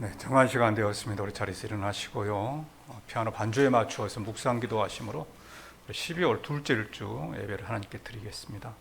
네, 정한 시간 되었습니다. 우리 자리에서 일어나시고요. 피아노 반주에 맞추어서 묵상 기도하심으로 12월 둘째 주 예배를 하나님께 드리겠습니다.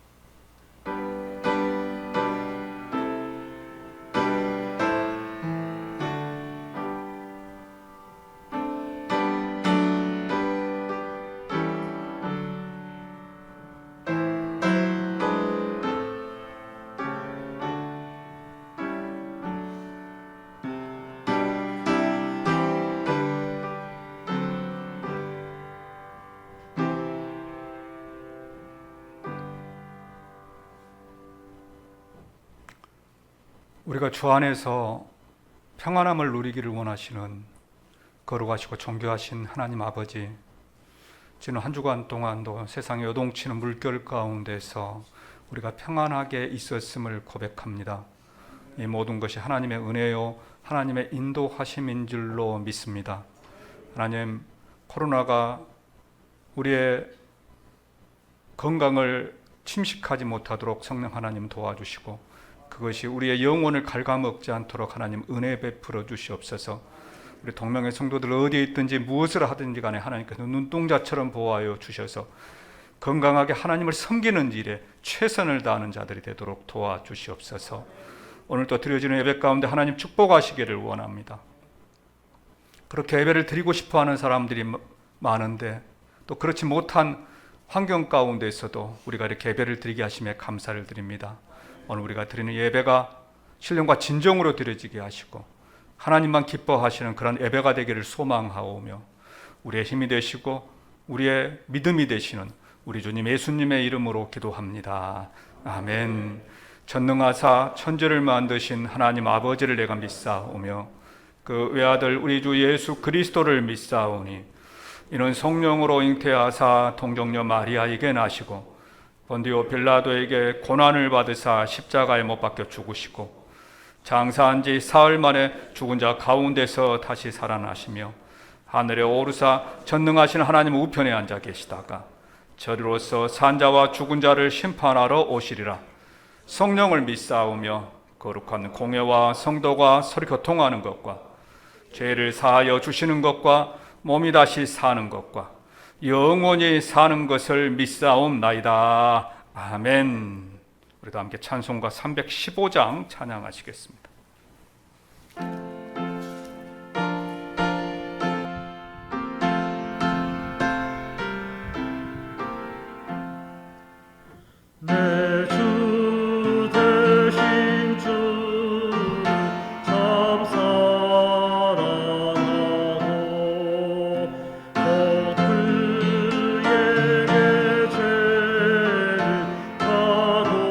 우리가 주 안에서 평안함을 누리기를 원하시는 거룩하시고 존귀하신 하나님 아버지, 지난 한 주간 동안도 세상에 요동치는 물결 가운데서 우리가 평안하게 있었음을 고백합니다. 이 모든 것이 하나님의 은혜요, 하나님의 인도하심인 줄로 믿습니다. 하나님, 코로나가 우리의 건강을 침식하지 못하도록 성령 하나님 도와주시고, 그것이 우리의 영혼을 갉아먹지 않도록 하나님 은혜 베풀어 주시옵소서. 우리 동명의 성도들 어디에 있든지 무엇을 하든지 간에 하나님께서 눈동자처럼 보호하여 주셔서 건강하게 하나님을 섬기는 일에 최선을 다하는 자들이 되도록 도와주시옵소서. 오늘 또 드려지는 예배 가운데 하나님 축복하시기를 원합니다. 그렇게 예배를 드리고 싶어하는 사람들이 많은데 또 그렇지 못한 환경 가운데서도 우리가 이렇게 예배를 드리게 하심에 감사를 드립니다. 오늘 우리가 드리는 예배가 신령과 진정으로 드려지게 하시고 하나님만 기뻐하시는 그런 예배가 되기를 소망하오며, 우리의 힘이 되시고 우리의 믿음이 되시는 우리 주님 예수님의 이름으로 기도합니다. 아멘. 전능하사 천지를 만드신 하나님 아버지를 내가 믿사오며 그 외아들 우리 주 예수 그리스도를 믿사오니 이는 성령으로 잉태하사 동정녀 마리아에게 나시고 본디오 빌라도에게 고난을 받으사 십자가에 못 박혀 죽으시고 장사한 지 사흘 만에 죽은 자 가운데서 다시 살아나시며 하늘에 오르사 전능하신 하나님 우편에 앉아 계시다가 저리로서 산자와 죽은 자를 심판하러 오시리라. 성령을 믿사오며 거룩한 공회와 성도가 서로 교통하는 것과 죄를 사하여 주시는 것과 몸이 다시 사는 것과 영원히 사는 것을 믿사옵나이다. 아멘. 우리도 함께 찬송가 315장 찬양하시겠습니다. 내 주 대신 주를 참 사랑하고 또 그에게 죄를 가로합니다.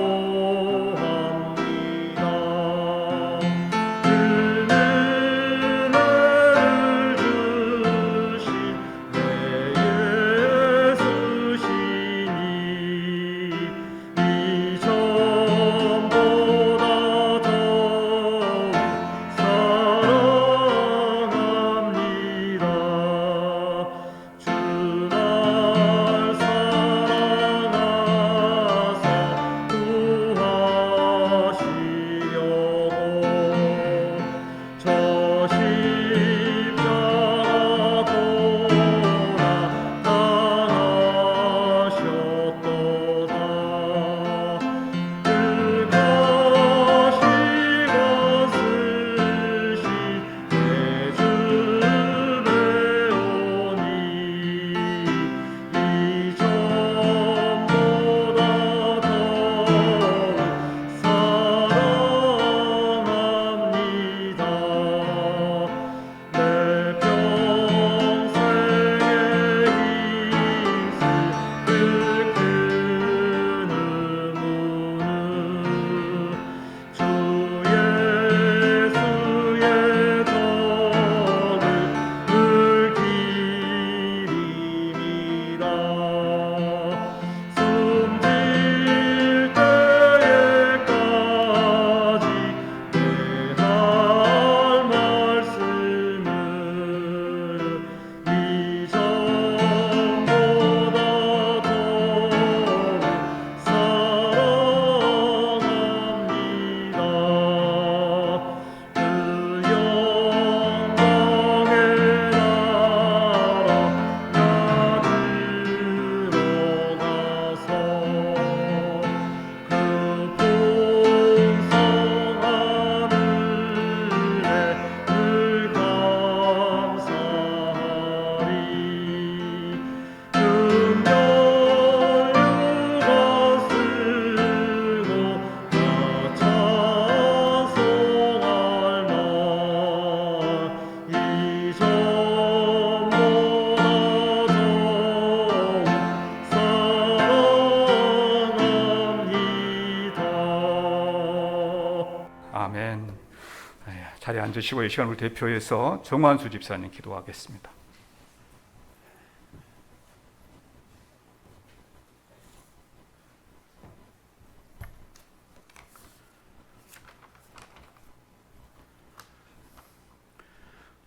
드시고 이 시간을 대표해서 정환수 집사님 기도하겠습니다.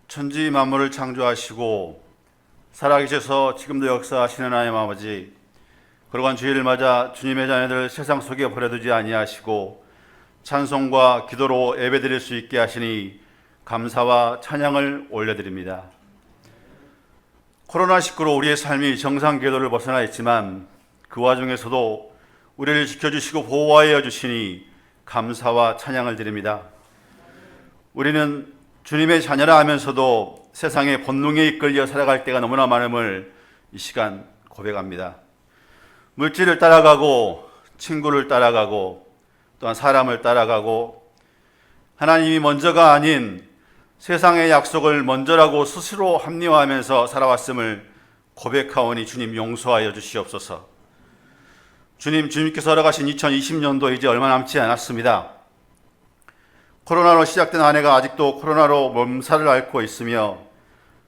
천지 만물을 창조하시고 살아계셔서 지금도 역사하시는 하나님 아버지, 거룩한 주일을 맞아 주님의 자녀들 세상 속에 버려두지 아니하시고 찬송과 기도로 예배드릴 수 있게 하시니 감사와 찬양을 올려드립니다. 코로나19로 우리의 삶이 정상 궤도를 벗어나 있지만 그 와중에서도 우리를 지켜주시고 보호하여 주시니 감사와 찬양을 드립니다. 우리는 주님의 자녀라 하면서도 세상의 본능에 이끌려 살아갈 때가 너무나 많음을 이 시간 고백합니다. 물질을 따라가고 친구를 따라가고 또한 사람을 따라가고 하나님이 먼저가 아닌 세상의 약속을 먼저라고 스스로 합리화하면서 살아왔음을 고백하오니 주님 용서하여 주시옵소서. 주님께서 허락하신 2020년도 이제 얼마 남지 않았습니다. 코로나로 시작된 한 해가 아직도 코로나로 몸살을 앓고 있으며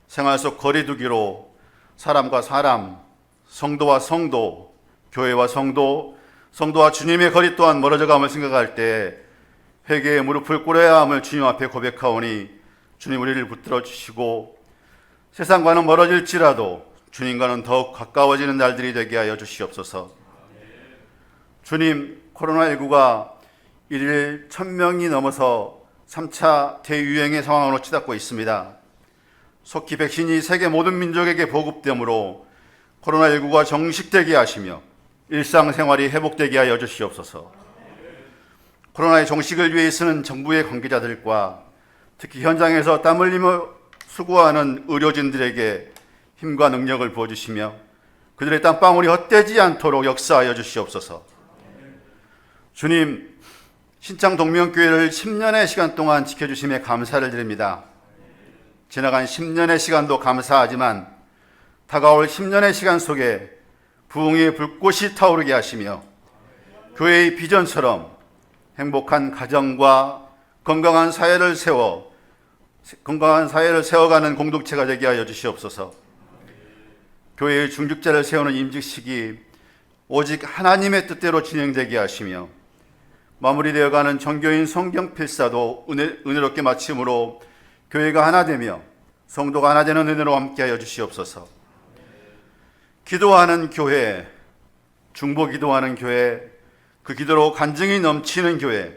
생활 속 거리두기로 사람과 사람, 성도와 성도, 교회와 성도, 성도와 주님의 거리 또한 멀어져감을 생각할 때 회개의 무릎을 꿇어야 함을 주님 앞에 고백하오니 주님 우리를 붙들어 주시고 세상과는 멀어질지라도 주님과는 더욱 가까워지는 날들이 되게 하여 주시옵소서. 주님, 코로나19가 일일 1000명이 넘어서 3차 대유행의 상황으로 치닫고 있습니다. 속히 백신이 세계 모든 민족에게 보급되므로 코로나19가 정식되게 하시며 일상생활이 회복되게 하여 주시옵소서. 코로나의 종식을 위해 쓰는 정부의 관계자들과 특히 현장에서 땀 흘리며 수고하는 의료진들에게 힘과 능력을 부어주시며 그들의 땀방울이 헛되지 않도록 역사하여 주시옵소서. 주님, 신창 동명교회를 10년의 시간 동안 지켜주심에 감사를 드립니다. 지나간 10년의 시간도 감사하지만 다가올 10년의 시간 속에 부흥의 불꽃이 타오르게 하시며 교회의 비전처럼 행복한 가정과 건강한 사회를 세워가는 공동체가 되게 하여 주시옵소서. 교회의 중직자를 세우는 임직식이 오직 하나님의 뜻대로 진행되게 하시며 마무리되어가는 정교인 성경 필사도 은혜롭게 마침으로 교회가 하나 되며 성도가 하나 되는 은혜로 함께하여 주시옵소서. 기도하는 교회, 중보 기도하는 교회, 그 기도로 간증이 넘치는 교회,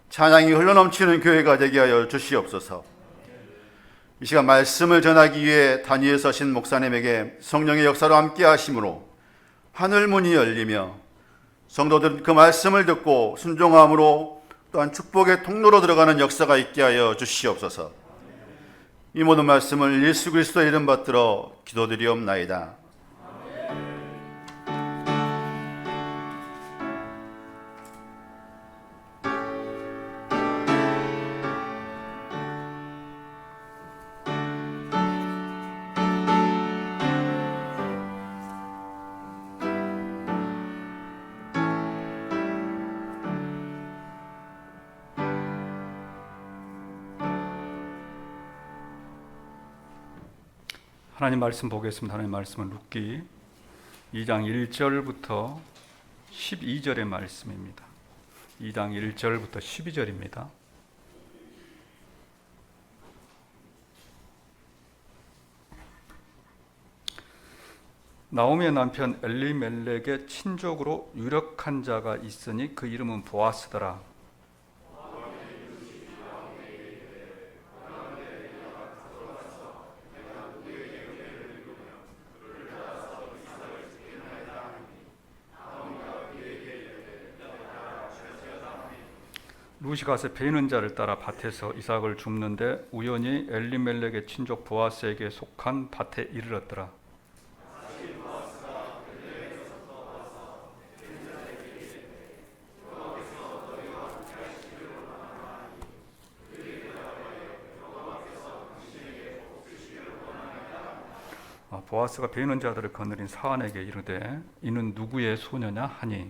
찬양이 흘러넘치는 교회가 되게 하여 주시옵소서. 이 시간 말씀을 전하기 위해 단위에 서신 목사님에게 성령의 역사로 함께 하심으로 하늘 문이 열리며 성도들은 그 말씀을 듣고 순종함으로 또한 축복의 통로로 들어가는 역사가 있게 하여 주시옵소서. 이 모든 말씀을 예수 그리스도의 이름 받들어 기도드리옵나이다. 하나님 말씀 보겠습니다. 하나님 말씀은 룻기 2장 1절부터 12절의 말씀입니다. 2장 1절부터 12절입니다. 나오미의 남편 엘리멜렉의 친족으로 유력한 자가 있으니 그 이름은 보아스더라. 룻이 가서 베는 자를 따라 밭에서 이삭을 줍는데 우연히 엘리멜렉의 친족 보아스에게 속한 밭에 이르렀더라. 보아스가 베는 자들을 거느린 사환에게 이르되 이는 누구의 소녀냐 하니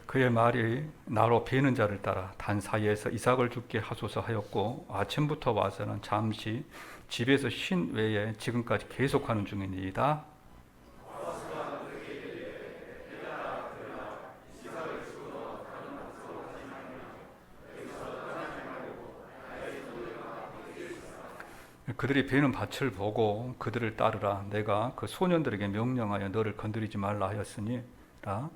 그의 말이 나로 베는 자를 따라 단 사이에서 이삭을 죽게 하소서 하였고 아침부터 와서는 잠시 집에서 쉰 외에 지금까지 계속하는 중이니이다. 그들이 베는 밭을 보고 그들을 따르라. 내가 그 소년들에게 명령하여 너를 건드리지 말라 하였으니라.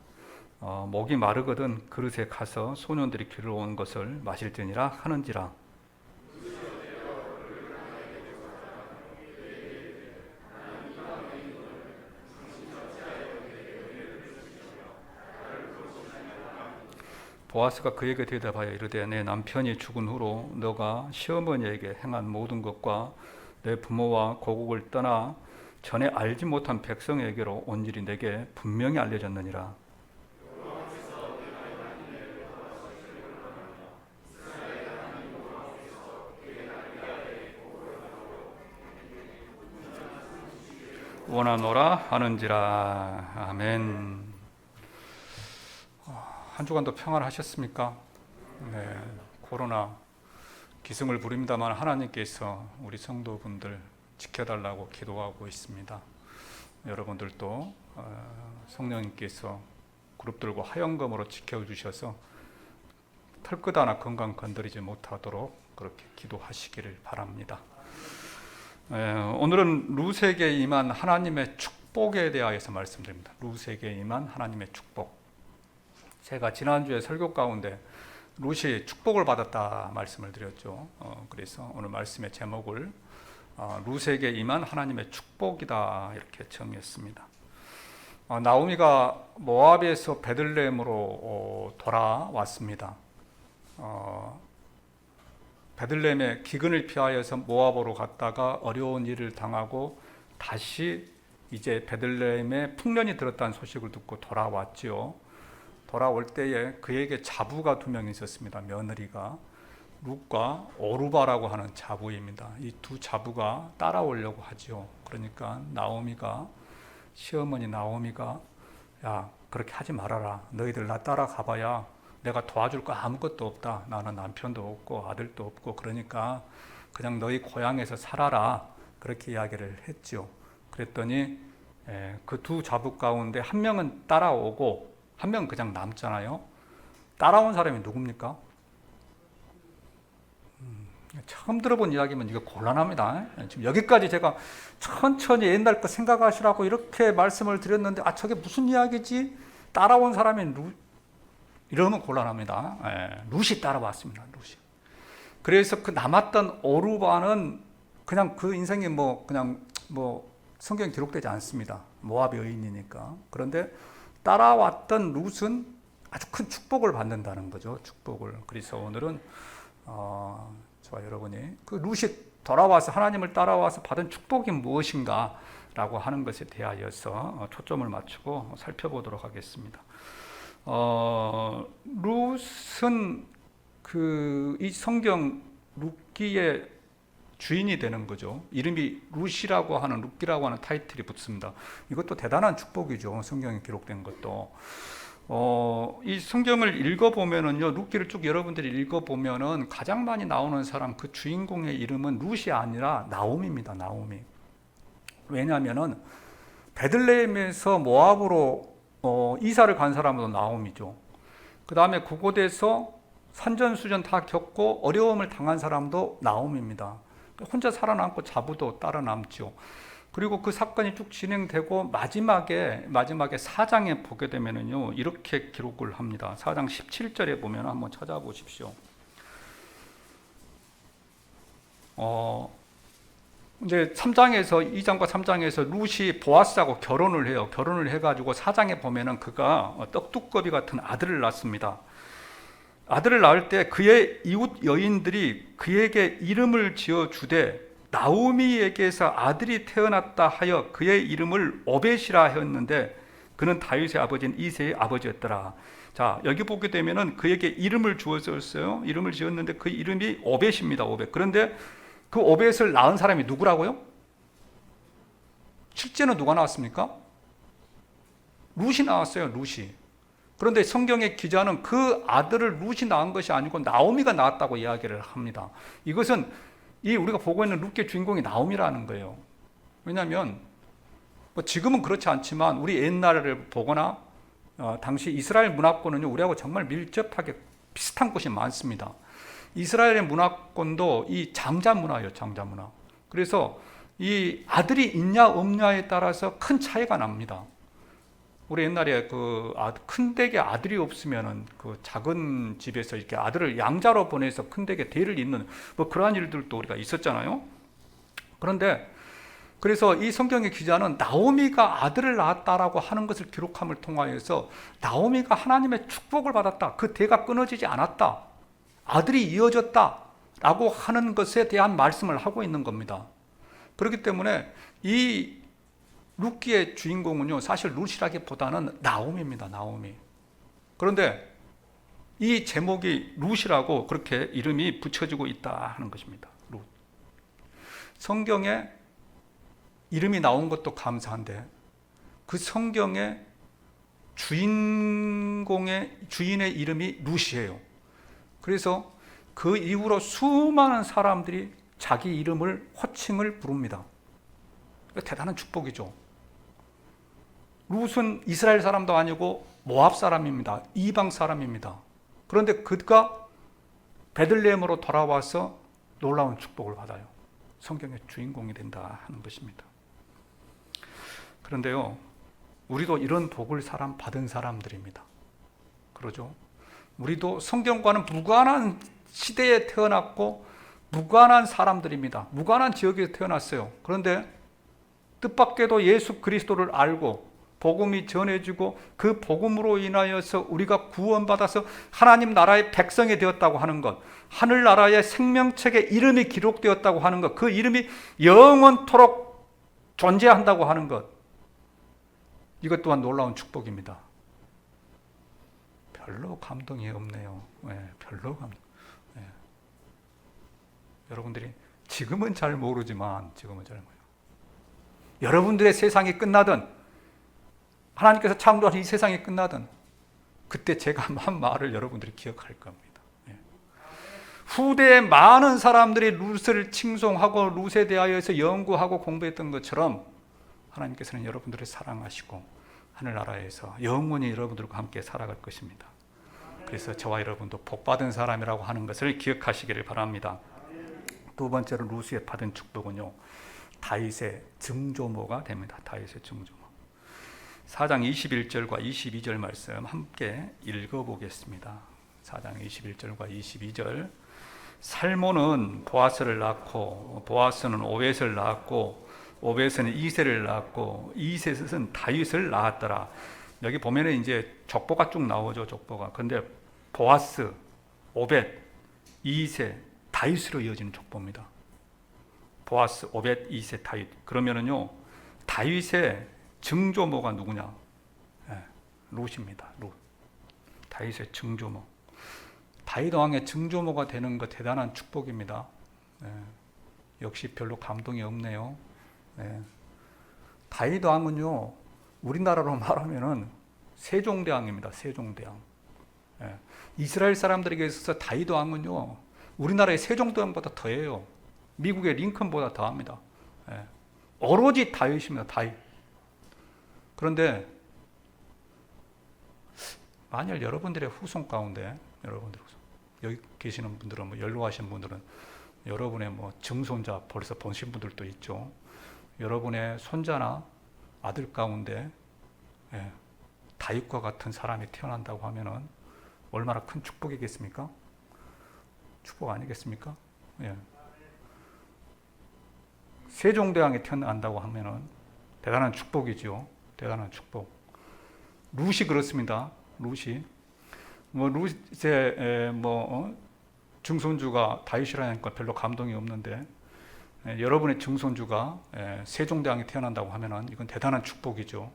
목이 마르거든 그릇에 가서 소년들이 길러온 것을 마실지니라 하는지라. 보아스가 그에게 대답하여 이르되 내 남편이 죽은 후로 너가 시어머니에게 행한 모든 것과 내 부모와 고국을 떠나 전에 알지 못한 백성에게로 온 일이 내게 분명히 알려졌느니라. 원하노라 하는지라. 아멘. 한 주간도 평안하셨습니까? 네, 코로나 기승을 부립니다만 하나님께서 우리 성도분들 지켜달라고 기도하고 있습니다. 여러분들도 성령님께서 그룹들과 화영검으로 지켜주셔서 털끝 하나 건강 건드리지 못하도록 그렇게 기도하시기를 바랍니다. 오늘은 룻에게 임한 하나님의 축복에 대하여서 말씀드립니다. 룻에게 임한 하나님의 축복. 제가 지난주에 설교 가운데 룻이 축복을 받았다 말씀을 드렸죠. 그래서 오늘 말씀의 제목을 룻에게 임한 하나님의 축복이다 이렇게 정했습니다. 나오미가 모압에서 베들레헴으로 돌아왔습니다. 베들레헴에 기근을 피하여서 모압으로 갔다가 어려운 일을 당하고 다시 이제 베들레헴에 풍년이 들었다는 소식을 듣고 돌아왔지요. 돌아올 때에 그에게 자부가 2명이 있었습니다. 며느리가 룻과 오르바라고 하는 자부입니다. 이 두 자부가 따라오려고 하죠. 그러니까 시어머니 나오미가 야 그렇게 하지 말아라. 너희들 나 따라가봐야 내가 도와줄 거 아무것도 없다. 나는 남편도 없고 아들도 없고 그러니까 그냥 너희 고향에서 살아라. 그렇게 이야기를 했죠. 그랬더니 그 두 자부 가운데 한 명은 따라오고 한 명은 그냥 남잖아요. 따라온 사람이 누굽니까? 처음 들어본 이야기면 이거 곤란합니다. 지금 여기까지 제가 천천히 옛날 거 생각하시라고 이렇게 말씀을 드렸는데 저게 무슨 이야기지? 따라온 사람이 이러면 곤란합니다. 룻이 따라왔습니다. 룻이. 그래서 그 남았던 오르바는 그냥 그 인생이 그냥 성경에 기록되지 않습니다. 모압의 여인이니까. 그런데 따라왔던 룻은 아주 큰 축복을 받는다는 거죠. 축복을. 그래서 오늘은 저와 여러분이 그 룻이 돌아와서 하나님을 따라와서 받은 축복이 무엇인가라고 하는 것에 대하여서 초점을 맞추고 살펴보도록 하겠습니다. 룻은 이 성경 룻기의 주인이 되는 거죠. 이름이 룻이라고 하는 룻기라고 하는 타이틀이 붙습니다. 이것도 대단한 축복이죠. 성경에 기록된 것도. 이 성경을 읽어보면은요, 룻기를 쭉 여러분들이 읽어보면은 가장 많이 나오는 사람, 그 주인공의 이름은 룻이 아니라 나오미입니다. 나오미. 왜냐하면은 베들레헴에서 모압으로 이사를 간 사람은 나오미죠. 그 다음에 그곳에서 산전수전 다 겪고 어려움을 당한 사람도 나오미입니다. 혼자 살아남고 자부도 따라 남죠. 그리고 그 사건이 쭉 진행되고 마지막에 4장에 보게 되면은요, 이렇게 기록을 합니다. 4장 17절에 보면 한번 찾아보십시오. 이제 2장과 3장에서 룻이 보아스하고 결혼을 해요. 결혼을 해가지고 4장에 보면은 그가 떡두꺼비 같은 아들을 낳습니다. 아들을 낳을 때 그의 이웃 여인들이 그에게 이름을 지어 주되 나오미에게서 아들이 태어났다 하여 그의 이름을 오벳이라 하였는데 그는 다윗의 아버지인 이새의 아버지였더라. 자, 여기 보게 되면은 그에게 이름을 주었어요. 이름을 지었는데 그 이름이 오벳입니다. 오벳. 그런데 그 오벳을 낳은 사람이 누구라고요? 실제는 누가 나왔습니까? 룻이 나왔어요. 룻이. 그런데 성경의 기자는 그 아들을 룻이 낳은 것이 아니고 나오미가 낳았다고 이야기를 합니다. 이것은 이 우리가 보고 있는 룻의 주인공이 나오미라는 거예요. 왜냐하면 뭐 지금은 그렇지 않지만 우리 옛날을 보거나 당시 이스라엘 문화권은요, 우리하고 정말 밀접하게 비슷한 곳이 많습니다. 이스라엘의 문화권도 이 장자 문화예요, 장자 문화. 그래서 이 아들이 있냐 없냐에 따라서 큰 차이가 납니다. 우리 옛날에 큰 댁에 아들이 없으면은 그 작은 집에서 이렇게 아들을 양자로 보내서 큰 댁에 대를 잇는 뭐 그러한 일들도 우리가 있었잖아요. 그런데 그래서 이 성경의 기자는 나오미가 아들을 낳았다라고 하는 것을 기록함을 통하여서 나오미가 하나님의 축복을 받았다, 그 대가 끊어지지 않았다, 아들이 이어졌다라고 하는 것에 대한 말씀을 하고 있는 겁니다. 그렇기 때문에 이 룻기의 주인공은요, 사실 룻이라기보다는 나오미입니다. 나오미. 그런데 이 제목이 룻이라고 그렇게 이름이 붙여지고 있다 하는 것입니다. 룻. 성경에 이름이 나온 것도 감사한데 그 성경의 주인의 이름이 룻이에요. 그래서 그 이후로 수많은 사람들이 자기 이름을 호칭을 부릅니다. 대단한 축복이죠. 룻은 이스라엘 사람도 아니고 모압 사람입니다. 이방 사람입니다. 그런데 그가 베들레헴으로 돌아와서 놀라운 축복을 받아요. 성경의 주인공이 된다 하는 것입니다. 그런데요, 우리도 이런 복을 받은 사람들입니다. 그러죠? 우리도 성경과는 무관한 시대에 태어났고 무관한 사람들입니다. 무관한 지역에서 태어났어요. 그런데 뜻밖에도 예수 그리스도를 알고 복음이 전해지고 그 복음으로 인하여서 우리가 구원받아서 하나님 나라의 백성이 되었다고 하는 것, 하늘나라의 생명책에 이름이 기록되었다고 하는 것, 그 이름이 영원토록 존재한다고 하는 것, 이것 또한 놀라운 축복입니다. 별로 감동이 없네요. 별로 감동. 여러분들이 지금은 잘 모르지만 여러분들의 세상이 끝나든 하나님께서 창조하신 이 세상이 끝나든 그때 제가 한 말을 여러분들이 기억할 겁니다. 후대에 많은 사람들이 룻을 칭송하고 룻에 대하여서 연구하고 공부했던 것처럼 하나님께서는 여러분들을 사랑하시고 하늘나라에서 영원히 여러분들과 함께 살아갈 것입니다. 그래서 저와 여러분도 복받은 사람이라고 하는 것을 기억하시기를 바랍니다. 두 번째로 룻이 받은 축복은요, 다윗의 증조모가 됩니다. 다윗의 증조모. 4장 21절과 22절 말씀 함께 읽어보겠습니다. 4장 21절과 22절. 살몬은 보아스를 낳고 보아스는 오벳을 낳았고 오벳은 이새를 낳았고 이셋은 다윗을 낳았더라. 여기 보면은 이제 족보가 쭉 나오죠. 족보가. 근데 보아스, 오벳, 이새, 다윗으로 이어지는 족보입니다. 보아스, 오벳, 이새, 다윗. 그러면은요, 다윗의 증조모가 누구냐? 룻입니다. 룻. 다윗의 증조모. 다윗 왕의 증조모가 되는 것 대단한 축복입니다. 역시 별로 감동이 없네요. 다윗 왕은요, 우리나라로 말하면은 세종대왕입니다. 세종대왕. 이스라엘 사람들에게 있어서 다윗 왕은요, 우리나라의 세종대왕보다 더해요. 미국의 링컨보다 더합니다. 오로지 다윗입니다. 다윗. 그런데 만약 여러분들의 후손 가운데, 여기 계시는 분들은, 뭐 연로하신 분들은 여러분의 뭐 증손자 벌써 보신 분들도 있죠. 여러분의 손자나 아들 가운데 다윗과 같은 사람이 태어난다고 하면은 얼마나 큰 축복이겠습니까? 축복 아니겠습니까? 세종대왕이 태어난다고 하면은 대단한 축복이죠. 대단한 축복. 룻이 그렇습니다. 룻이 룻의 증손주가 다윗이라니까 별로 감동이 없는데, 여러분의 증손주가 세종대왕이 태어난다고 하면은 이건 대단한 축복이죠.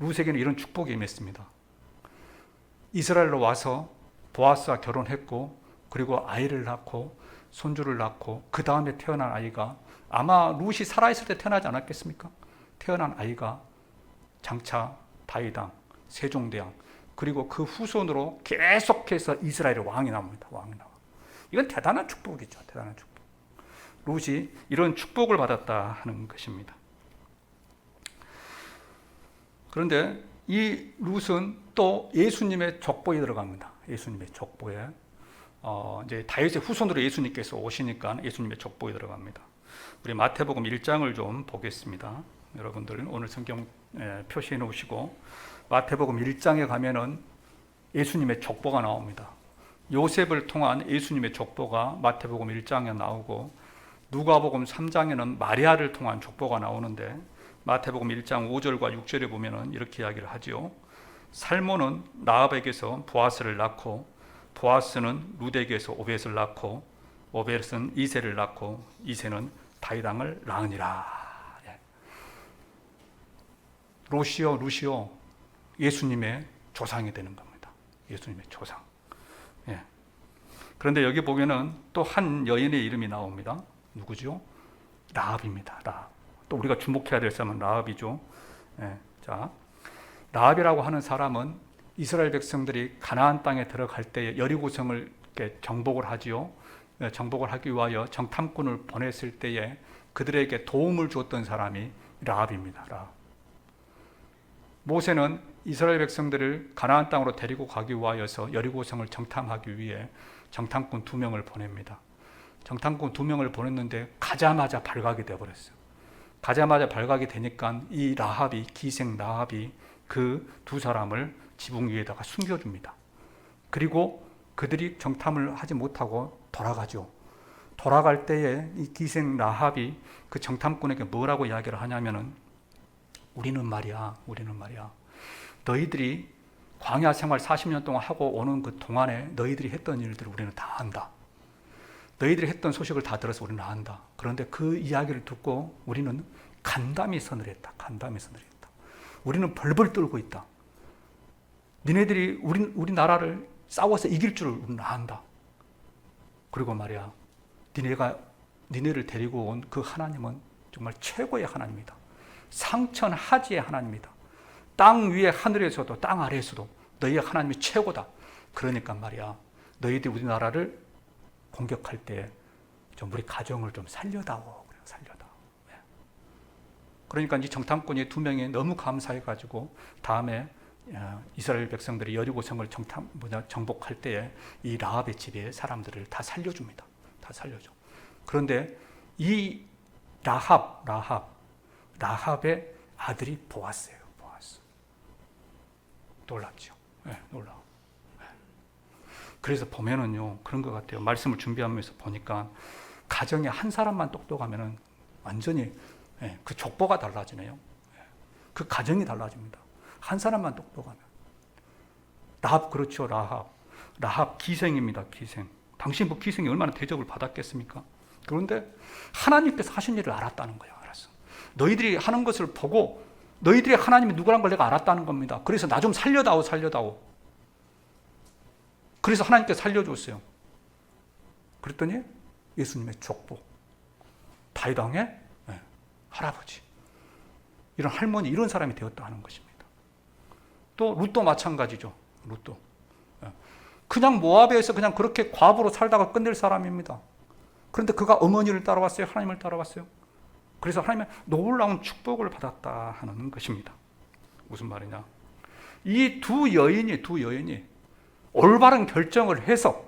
룻에게는 이런 축복이 임했습니다. 이스라엘로 와서 보아스와 결혼했고, 그리고 아이를 낳고 손주를 낳고, 그 다음에 태어난 아이가 아마 룻이 살아있을 때 태어나지 않았겠습니까? 태어난 아이가 장차 다윗왕, 세종대왕, 그리고 그 후손으로 계속해서 이스라엘의 왕이 나옵니다. 왕이 나와. 이건 대단한 축복이죠. 대단한 축복. 룻이 이런 축복을 받았다 하는 것입니다. 그런데 이 룻은 또 예수님의 족보에 들어갑니다. 예수님의 족보에. 이제 다윗의 후손으로 예수님께서 오시니까 예수님의 족보에 들어갑니다. 우리 마태복음 1장을 좀 보겠습니다. 여러분들 오늘 성경 표시해 놓으시고 마태복음 1장에 가면은 예수님의 족보가 나옵니다. 요셉을 통한 예수님의 족보가 마태복음 1장에 나오고 누가복음 3장에는 마리아를 통한 족보가 나오는데 마태복음 1장 5절과 6절에 보면은 이렇게 이야기를 하지요. 살몬은 라합에게서 보아스를 낳고 보아스는 룻에게서 오벳을 낳고 오벳은 이새를 낳고 이새는 다윗 왕을 낳으니라. 룻이요 예수님의 조상이 되는 겁니다. 예수님의 조상. 예. 그런데 여기 보면은 또 한 여인의 이름이 나옵니다. 누구죠? 라합입니다. 라합. 또 우리가 주목해야 될 사람은 라합이죠. 예. 자, 라합이라고 하는 사람은 이스라엘 백성들이 가나안 땅에 들어갈 때 여리고성을 이렇게 정복을 하지요. 예, 정복을 하기 위하여 정탐꾼을 보냈을 때에 그들에게 도움을 줬던 사람이 라합입니다. 라합. 모세는 이스라엘 백성들을 가나안 땅으로 데리고 가기 위하여서 여리고성을 정탐하기 위해 정탐꾼 2명을 보냅니다. 정탐꾼 2명을 보냈는데 가자마자 발각이 되어버렸어요. 가자마자 발각이 되니까 이 라합이, 기생 라합이 그 2사람을 지붕 위에다가 숨겨줍니다. 그리고 그들이 정탐을 하지 못하고 돌아가죠. 돌아갈 때에 이 기생 라합이 그 정탐꾼에게 뭐라고 이야기를 하냐면은 우리는 말이야 너희들이 광야 생활 40년 동안 하고 오는 그 동안에 너희들이 했던 일들을 우리는 다 안다. 너희들이 했던 소식을 다 들어서 우리는 안다. 그런데 그 이야기를 듣고 우리는 간담이 서늘했다. 우리는 벌벌 떨고 있다. 니네들이 우리 나라를 싸워서 이길 줄을 우리는 안다. 그리고 말이야 니네를 데리고 온 그 하나님은 정말 최고의 하나님이다. 상천하지의 하나님이다. 땅 위에 하늘에서도 땅 아래에서도 너희의 하나님이 최고다. 그러니까 말이야 너희들이 우리나라를 공격할 때 좀 우리 가정을 좀 살려다오. 그러니까 이 정탐꾼이 2명이 너무 감사해가지고 다음에 이스라엘 백성들이 여리고성을 정복할 때에 이 라합의 집에 사람들을 다 살려줍니다. 다 살려줘. 그런데 이 라합의 아들이 보아스예요. 보아스. 놀랍죠. 놀라워. 그래서 보면은요 그런 것 같아요. 말씀을 준비하면서 보니까 가정에 한 사람만 똑똑하면은 완전히 그 족보가 달라지네요. 그 가정이 달라집니다. 한 사람만 똑똑하면. 라합 그렇죠. 라합 기생입니다. 기생. 당신 뭐 기생이 얼마나 대접을 받았겠습니까? 그런데 하나님께서 하신 일을 알았다는 거예요. 알았어. 너희들이 하는 것을 보고 너희들의 하나님이 누구란 걸 내가 알았다는 겁니다. 그래서 나 좀 살려다오. 그래서 하나님께서 살려줬어요. 그랬더니 예수님의 족보, 다윗 왕의 할아버지, 이런 할머니, 이런 사람이 되었다 하는 것입니다. 또 룻도 마찬가지죠. 룻도 그냥 모압에서 그냥 그렇게 과부로 살다가 끝낼 사람입니다. 그런데 그가 어머니를 따라왔어요. 하나님을 따라왔어요. 그래서 하나님의 놀라운 축복을 받았다 하는 것입니다. 무슨 말이냐? 이 두 여인이 올바른 결정을 해서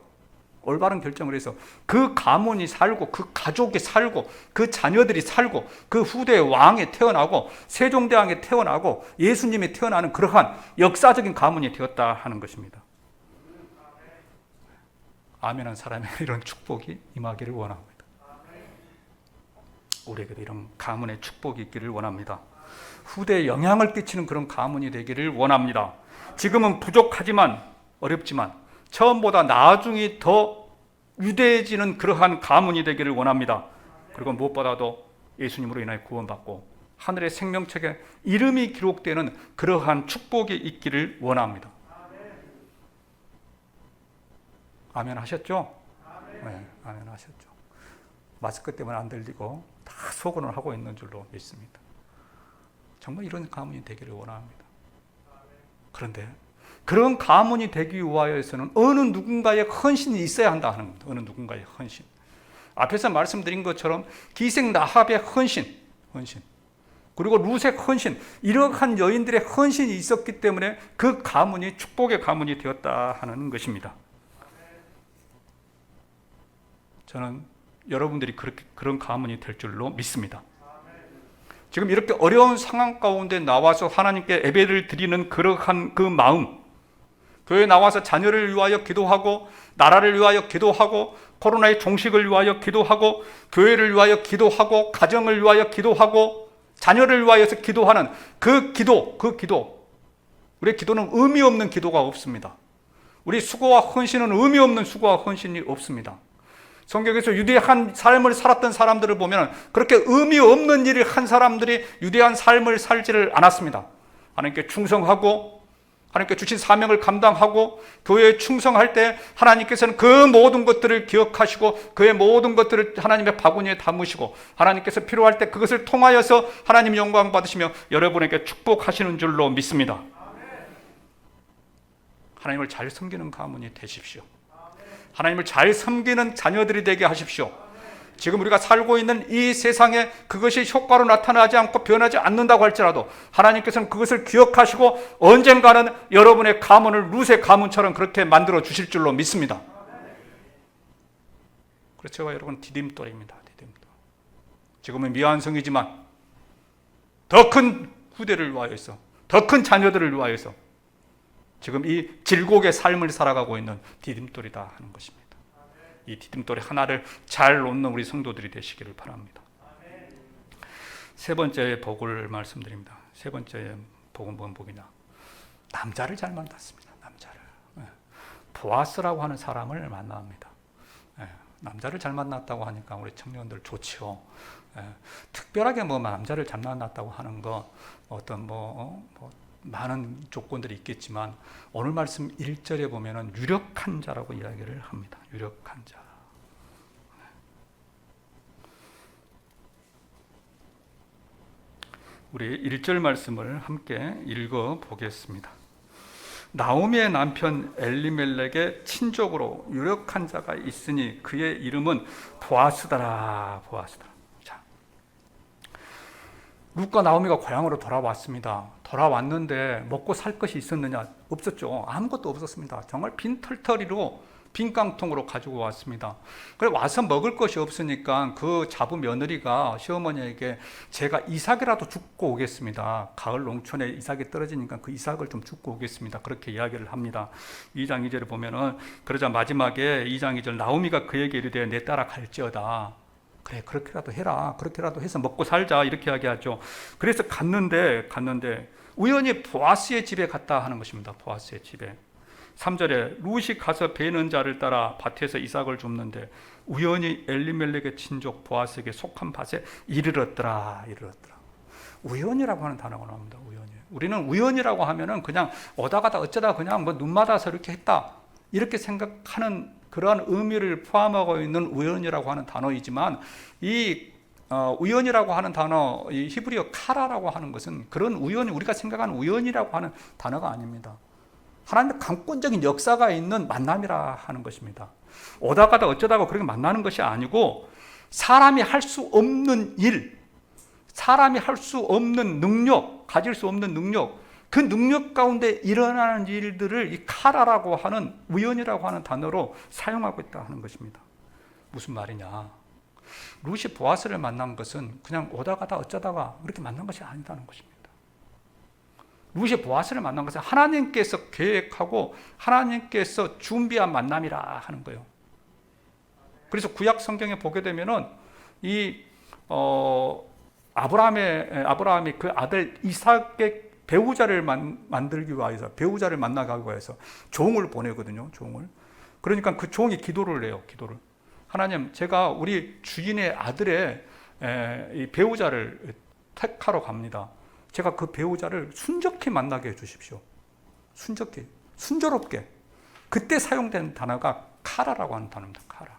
그 가문이 살고 그 가족이 살고 그 자녀들이 살고 그 후대 왕이 태어나고 세종대왕이 태어나고 예수님이 태어나는 그러한 역사적인 가문이 되었다 하는 것입니다. 아멘한 사람에게 이런 축복이 임하기를 원합니다. 우리에게도 이런 가문의 축복이 있기를 원합니다. 후대에 영향을 끼치는 그런 가문이 되기를 원합니다. 지금은 부족하지만 어렵지만 처음보다 나중에 더 위대해지는 그러한 가문이 되기를 원합니다. 그리고 무엇보다도 예수님으로 인하여 구원받고 하늘의 생명책에 이름이 기록되는 그러한 축복이 있기를 원합니다. 아멘 하셨죠? 네, 아멘 하셨죠. 마스크 때문에 안 들리고 다 속언을 하고 있는 줄로 믿습니다. 정말 이런 가문이 되기를 원합니다. 그런데 그런 가문이 되기 위하여서는 어느 누군가의 헌신이 있어야 한다 하는 겁니다. 어느 누군가의 헌신. 앞에서 말씀드린 것처럼 기생 라합의 헌신, 그리고 룻의 헌신, 이러한 여인들의 헌신이 있었기 때문에 그 가문이 축복의 가문이 되었다 하는 것입니다. 저는 여러분들이 그런 가문이 될 줄로 믿습니다. 지금 이렇게 어려운 상황 가운데 나와서 하나님께 예배를 드리는 그러한 그 마음, 교회에 나와서 자녀를 위하여 기도하고 나라를 위하여 기도하고 코로나의 종식을 위하여 기도하고 교회를 위하여 기도하고 가정을 위하여 기도하고 자녀를 위하여서 기도하는 그 기도, 우리의 기도는 의미 없는 기도가 없습니다. 우리 수고와 헌신은 의미 없는 수고와 헌신이 없습니다. 성경에서 유대한 삶을 살았던 사람들을 보면 그렇게 의미 없는 일을 한 사람들이 유대한 삶을 살지를 않았습니다. 하나님께 충성하고 하나님께 주신 사명을 감당하고 교회에 충성할 때 하나님께서는 그 모든 것들을 기억하시고 그의 모든 것들을 하나님의 바구니에 담으시고 하나님께서 필요할 때 그것을 통하여서 하나님 영광 받으시며 여러분에게 축복하시는 줄로 믿습니다. 하나님을 잘 섬기는 가문이 되십시오. 하나님을 잘 섬기는 자녀들이 되게 하십시오. 지금 우리가 살고 있는 이 세상에 그것이 효과로 나타나지 않고 변하지 않는다고 할지라도 하나님께서는 그것을 기억하시고 언젠가는 여러분의 가문을 룻의 가문처럼 그렇게 만들어 주실 줄로 믿습니다. 그래서 여러분 디딤돌입니다. 디딤돌. 지금은 미완성이지만 더 큰 후대를 위하여서, 더 큰 자녀들을 위하여서 지금 이 질곡의 삶을 살아가고 있는 디딤돌이다 하는 것입니다. 이 디딤돌이 하나를 잘 놓는 우리 성도들이 되시기를 바랍니다. 세 번째 복을 말씀드립니다. 세 번째 복은 뭔 복이냐? 남자를 잘 만났습니다. 남자를. 보아스라고 하는 사람을 만납니다. 남자를 잘 만났다고 하니까 우리 청년들 좋죠. 특별하게 뭐 남자를 잘 만났다고 하는 거 어떤 많은 조건들이 있겠지만 오늘 말씀 1절에 보면은 유력한 자라고 이야기를 합니다. 유력한 자. 우리 1절 말씀을 함께 읽어 보겠습니다. 나오미의 남편 엘리멜렉의 친족으로 유력한 자가 있으니 그의 이름은 보아스더라. 보아스더라. 자, 룻과 나오미가 고향으로 돌아왔습니다. 돌아왔는데 먹고 살 것이 있었느냐? 없었죠. 아무것도 없었습니다. 정말 빈털터리로 빈 깡통으로 가지고 왔습니다. 그래 와서 먹을 것이 없으니까 그 자부 며느리가 시어머니에게 제가 이삭이라도 줍고 오겠습니다. 가을 농촌에 이삭이 떨어지니까 그 이삭을 좀 줍고 오겠습니다. 그렇게 이야기를 합니다. 2장 2절에 보면은 그러자 마지막에 2장 2절 나오미가 그에게 이르되 내 따라 갈지어다. 그래 그렇게라도 해라. 그렇게라도 해서 먹고 살자. 이렇게 이야기하죠. 그래서 갔는데 우연히 보아스의 집에 갔다 하는 것입니다. 보아스의 집에. 3절에 룻이 가서 베는 자를 따라 밭에서 이삭을 줍는데 우연히 엘리멜렉의 친족 보아스에게 속한 밭에 이르렀더라. 우연이라고 하는 단어가 나옵니다. 우연히. 우리는 우연이라고 하면은 그냥 오다가다 어쩌다 그냥 뭐 눈 맞아서 이렇게 했다 이렇게 생각하는 그러한 의미를 포함하고 있는 우연이라고 하는 단어이지만 이 우연이라고 하는 단어, 이 히브리어 카라라고 하는 것은 그런 우연이 우리가 생각하는 우연이라고 하는 단어가 아닙니다. 하나님의 강권적인 역사가 있는 만남이라 하는 것입니다. 오다가다 어쩌다가 그렇게 만나는 것이 아니고 사람이 할 수 없는 일, 사람이 할 수 없는 능력, 가질 수 없는 능력, 그 능력 가운데 일어나는 일들을 이 카라라고 하는 우연이라고 하는 단어로 사용하고 있다 하는 것입니다. 무슨 말이냐? 룻이 보아스를 만난 것은 그냥 오다가다 어쩌다가 그렇게 만난 것이 아니다는 것입니다. 룻이 보아스를 만난 것은 하나님께서 계획하고 하나님께서 준비한 만남이라 하는 거예요. 그래서 구약 성경에 보게 되면은 아브라함이 그 아들 이삭의 배우자를 만들기 위해서 배우자를 만나기 위해서 종을 보내거든요. 종을. 그러니까 그 종이 기도를 해요. 기도를. 하나님, 제가 우리 주인의 아들의 이 배우자를 택하러 갑니다. 제가 그 배우자를 순적히 만나게 해주십시오. 순적히, 순조롭게. 그때 사용된 단어가 카라라고 하는 단어입니다. 카라.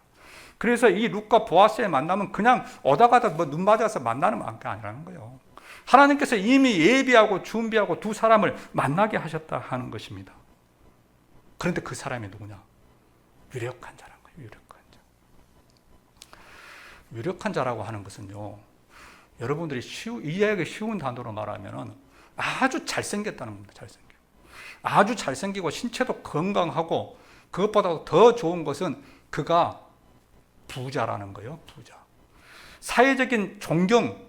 그래서 이 룻과 보아스의 만남은 그냥 오다가다 뭐 눈 맞아서 만나는 게 아니라는 거예요. 하나님께서 이미 예비하고 준비하고 두 사람을 만나게 하셨다 하는 것입니다. 그런데 그 사람이 누구냐? 유력한 자란 거예요. 유력한 자. 유력한 자라고 하는 것은요, 여러분들이 이해하기 쉬운 단어로 말하면 아주 잘생겼다는 겁니다. 잘생겨. 아주 잘생기고 신체도 건강하고 그것보다 더 좋은 것은 그가 부자라는 거예요. 부자. 사회적인 존경,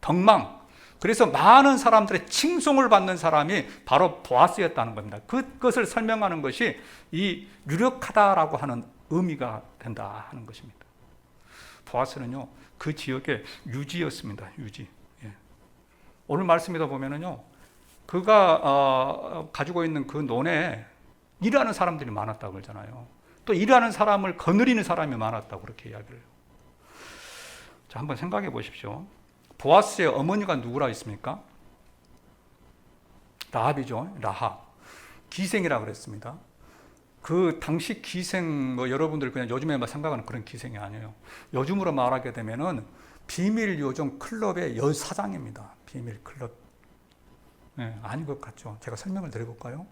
덕망, 그래서 많은 사람들의 칭송을 받는 사람이 바로 보아스였다는 겁니다. 그것을 설명하는 것이 이 유력하다라고 하는 의미가 된다 하는 것입니다. 보아스는요, 그 지역의 유지였습니다. 유지. 예. 오늘 말씀에도 보면은요, 그가 가지고 있는 그 논에 일하는 사람들이 많았다고 그러잖아요. 또 일하는 사람을 거느리는 사람이 많았다고 그렇게 이야기를 해요. 자, 한번 생각해 보십시오. 보아스의 어머니가 누구라 했습니까? 라합이죠. 라합. 기생이라고 그랬습니다. 그 당시 기생, 여러분들 그냥 요즘에 생각하는 그런 기생이 아니에요. 요즘으로 말하게 되면은 비밀 요정 클럽의 여사장입니다. 비밀 클럽. 네, 아닌 것 같죠. 제가 설명을 드려볼까요?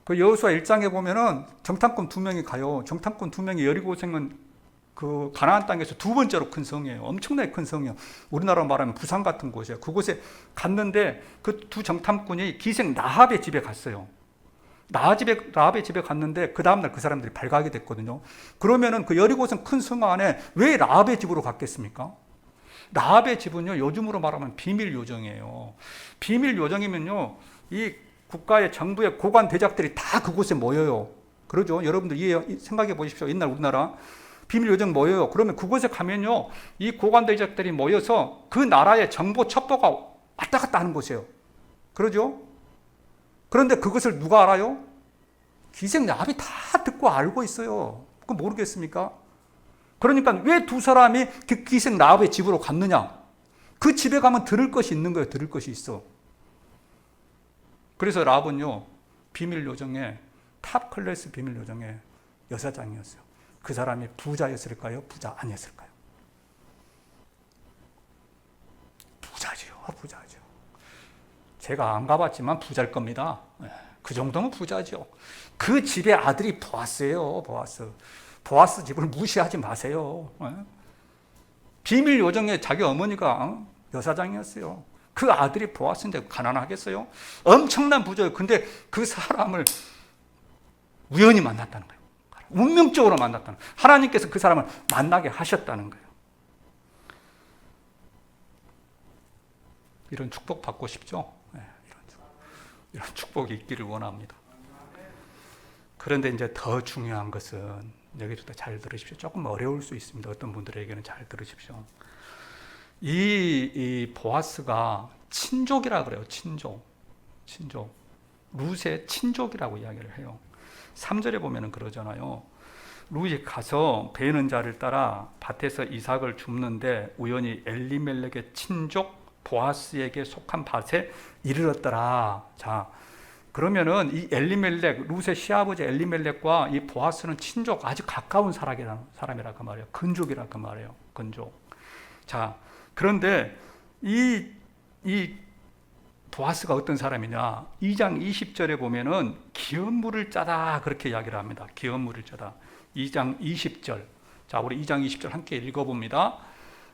그 여호수아 1장에 보면은 정탐꾼 2명이 가요. 정탐꾼 2명이 여리고성은 그 가나안 땅에서 두 번째로 큰 성이에요. 엄청나게 큰 성이에요. 우리나라로 말하면 부산 같은 곳이에요. 그곳에 갔는데 그 두 정탐꾼이 기생 라합의 집에 갔어요. 라합의 집에 갔는데 그 다음날 그 사람들이 발각이 됐거든요. 그러면은 그 여리고성 큰 성 안에 왜 라합의 집으로 갔겠습니까? 라합의 집은요, 요즘으로 말하면 비밀 요정이에요. 비밀 요정이면요, 이 국가의 정부의 고관 대작들이 다 그곳에 모여요. 그러죠? 여러분들 생각해 보십시오. 옛날 우리나라 비밀 요정 모여요. 그러면 그곳에 가면요, 이 고관 대작들이 모여서 그 나라의 정보 첩보가 왔다 갔다 하는 곳이에요. 그러죠? 그런데 그것을 누가 알아요? 기생 라합이 다 듣고 알고 있어요. 그거 모르겠습니까? 그러니까 왜 두 사람이 그 기생 라합의 집으로 갔느냐? 그 집에 가면 들을 것이 있는 거예요. 들을 것이 있어. 그래서 라합은요, 비밀 요정의 탑 클래스 비밀 요정의 여사장이었어요. 그 사람이 부자였을까요? 부자 아니었을까요? 부자지요. 부자죠. 제가 안 가봤지만 부자일 겁니다. 그 정도면 부자죠. 그 집의 아들이 보아스예요. 보아스 집을 무시하지 마세요. 비밀 요정의 자기 어머니가 여사장이었어요. 그 아들이 보아스인데 가난하겠어요? 엄청난 부자예요. 근데 그 사람을 우연히 만났다는 거예요. 운명적으로 만났다는 거예요. 하나님께서 그 사람을 만나게 하셨다는 거예요. 이런 축복 받고 싶죠? 이런 축복이 있기를 원합니다. 그런데 이제 더 중요한 것은, 여기부터 잘 들으십시오. 조금 어려울 수 있습니다. 어떤 분들에게는 잘 들으십시오. 이 보아스가 친족이라 그래요. 친족. 룻의 친족이라고 이야기를 해요. 3절에 보면은 그러잖아요. 룻이 가서 베는 자를 따라 밭에서 이삭을 줍는데 우연히 엘리멜렉의 친족 보아스에게 속한 밭에 이르렀더라. 자, 그러면은 이 엘리멜렉, 룻의 시아버지 엘리멜렉과 이 보아스는 친족, 아주 가까운 사람이라 그 말이에요. 근족이라 그 말이에요. 근족. 자, 그런데 이 보아스가 어떤 사람이냐? 2장 20절에 보면은 기업 물을 짜다 그렇게 이야기를 합니다. 기업 물을 짜다. 2장 20절. 자, 우리 2장 20절 함께 읽어봅니다.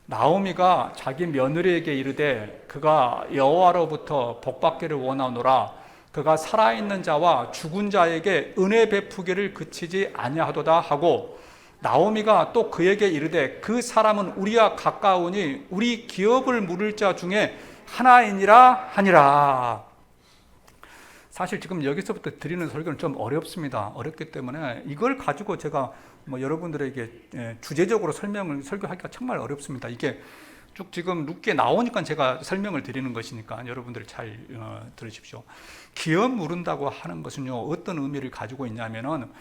나오미가 자기 며느리에게 이르되 그가 여호와로부터 복받기를 원하노라. 그가 살아있는 자와 죽은 자에게 은혜 베푸기를 그치지 아니하도다 하고, 나오미가 또 그에게 이르되 그 사람은 우리와 가까우니 우리 기업을 물을 자 중에 하나이니라 하니라. 사실 지금 여기서부터 드리는 설교는 좀 어렵습니다. 어렵기 때문에 이걸 가지고 제가 여러분들에게 주제적으로 설교하기가 정말 어렵습니다. 이게 쭉 지금 룻기에 나오니까 제가 설명을 드리는 것이니까 여러분들 잘 들으십시오. 기업 물은다고 하는 것은요, 어떤 의미를 가지고 있냐면은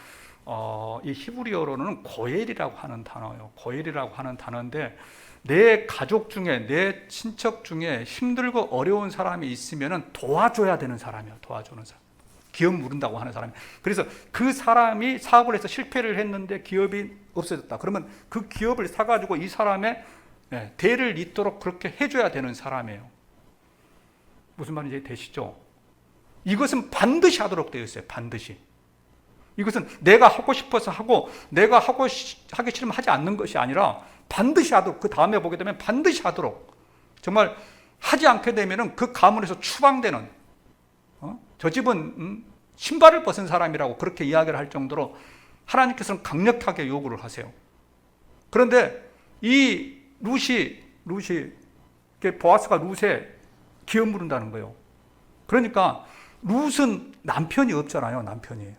이 히브리어로는 고엘이라고 하는 단어예요. 고엘이라고 하는 단어인데, 내 가족 중에, 내 친척 중에 힘들고 어려운 사람이 있으면은 도와줘야 되는 사람이에요. 도와주는 사람. 기업 물은다고 하는 사람이. 그래서 그 사람이 사업을 해서 실패를 했는데 기업이 없어졌다. 그러면 그 기업을 사가지고 이 사람의 대를 잇도록 그렇게 해줘야 되는 사람이에요. 무슨 말인지 되시죠? 이것은 반드시 하도록 되어 있어요. 반드시. 이것은 내가 하고 싶어서 하고 내가 하기 싫으면 하지 않는 것이 아니라 반드시 하도록, 그 다음에 보게 되면 반드시 하도록, 정말 하지 않게 되면 그 가문에서 추방되는, 저 집은 신발을 벗은 사람이라고 그렇게 이야기를 할 정도로 하나님께서는 강력하게 요구를 하세요. 그런데 이 룻이 보아스가 룻에 기업 물은다는 거예요. 그러니까 룻은 남편이 없잖아요. 남편이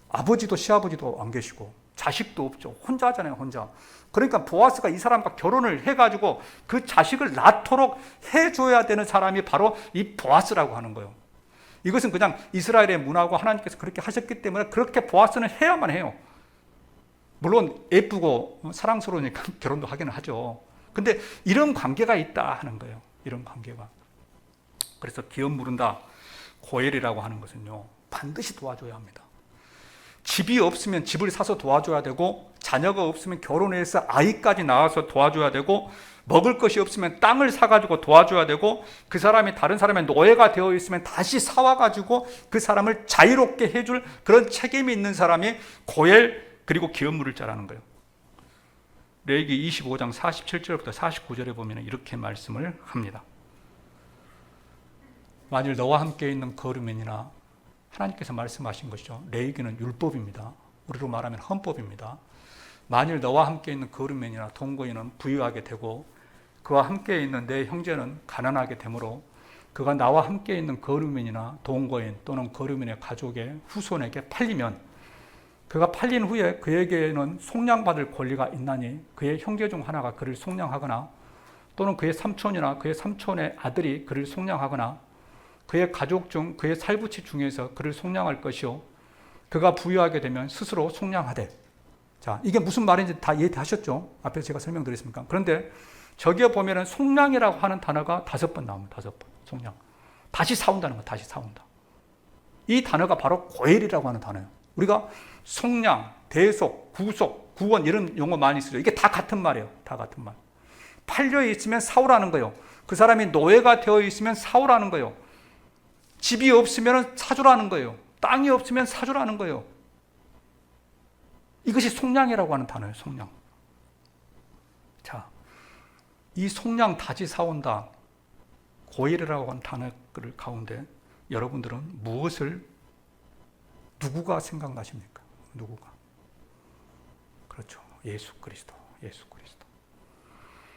아버지도 시아버지도 안 계시고 자식도 없죠. 혼자 하잖아요. 혼자. 그러니까 보아스가 이 사람과 결혼을 해가지고 그 자식을 낳도록 해줘야 되는 사람이 바로 이 보아스라고 하는 거예요. 이것은 그냥 이스라엘의 문화고 하나님께서 그렇게 하셨기 때문에 그렇게 보아스는 해야만 해요. 물론 예쁘고 사랑스러우니까 결혼도 하기는 하죠. 근데 이런 관계가 있다 하는 거예요. 이런 관계가. 그래서 기업 물은다, 고엘이라고 하는 것은요, 반드시 도와줘야 합니다. 집이 없으면 집을 사서 도와줘야 되고, 자녀가 없으면 결혼해서 아이까지 낳아서 도와줘야 되고, 먹을 것이 없으면 땅을 사가지고 도와줘야 되고, 그 사람이 다른 사람의 노예가 되어 있으면 다시 사와가지고 그 사람을 자유롭게 해줄 그런 책임이 있는 사람이 고엘, 그리고 기업 물을 자라는 거예요. 레위기 25장 47절부터 49절에 보면 이렇게 말씀을 합니다. 만일 너와 함께 있는 거류민이나, 하나님께서 말씀하신 것이죠. 레위기는 율법입니다. 우리로 말하면 헌법입니다. 만일 너와 함께 있는 거류민이나 동거인은 부유하게 되고 그와 함께 있는 내 형제는 가난하게 되므로 그가 나와 함께 있는 거류민이나 동거인 또는 거류민의 가족의 후손에게 팔리면, 그가 팔린 후에 그에게는 속량받을 권리가 있나니 그의 형제 중 하나가 그를 속량하거나 또는 그의 삼촌이나 그의 삼촌의 아들이 그를 속량하거나 그의 가족 중 그의 살부치 중에서 그를 속량할 것이요, 그가 부유하게 되면 스스로 속량하되. 자, 이게 무슨 말인지 다 이해하셨죠? 앞에서 제가 설명드렸습니까? 그런데 저기에 보면은 속량이라고 하는 단어가 5번 나옵니다. 5번. 속량. 다시 사온다는 거, 다시 사온다. 이 단어가 바로 고엘이라고 하는 단어예요. 우리가 속량, 대속, 구속, 구원 이런 용어 많이 쓰죠. 이게 다 같은 말이에요. 다 같은 말. 팔려 있으면 사오라는 거예요. 그 사람이 노예가 되어 있으면 사오라는 거예요. 집이 없으면 사주라는 거예요. 땅이 없으면 사주라는 거예요. 이것이 속량이라고 하는 단어예요. 속량. 자, 이 속량 다시 사온다, 고엘이라고 하는 단어들 가운데 여러분들은 누구가 생각나십니까? 누구가? 그렇죠. 예수 그리스도. 예수 그리스도.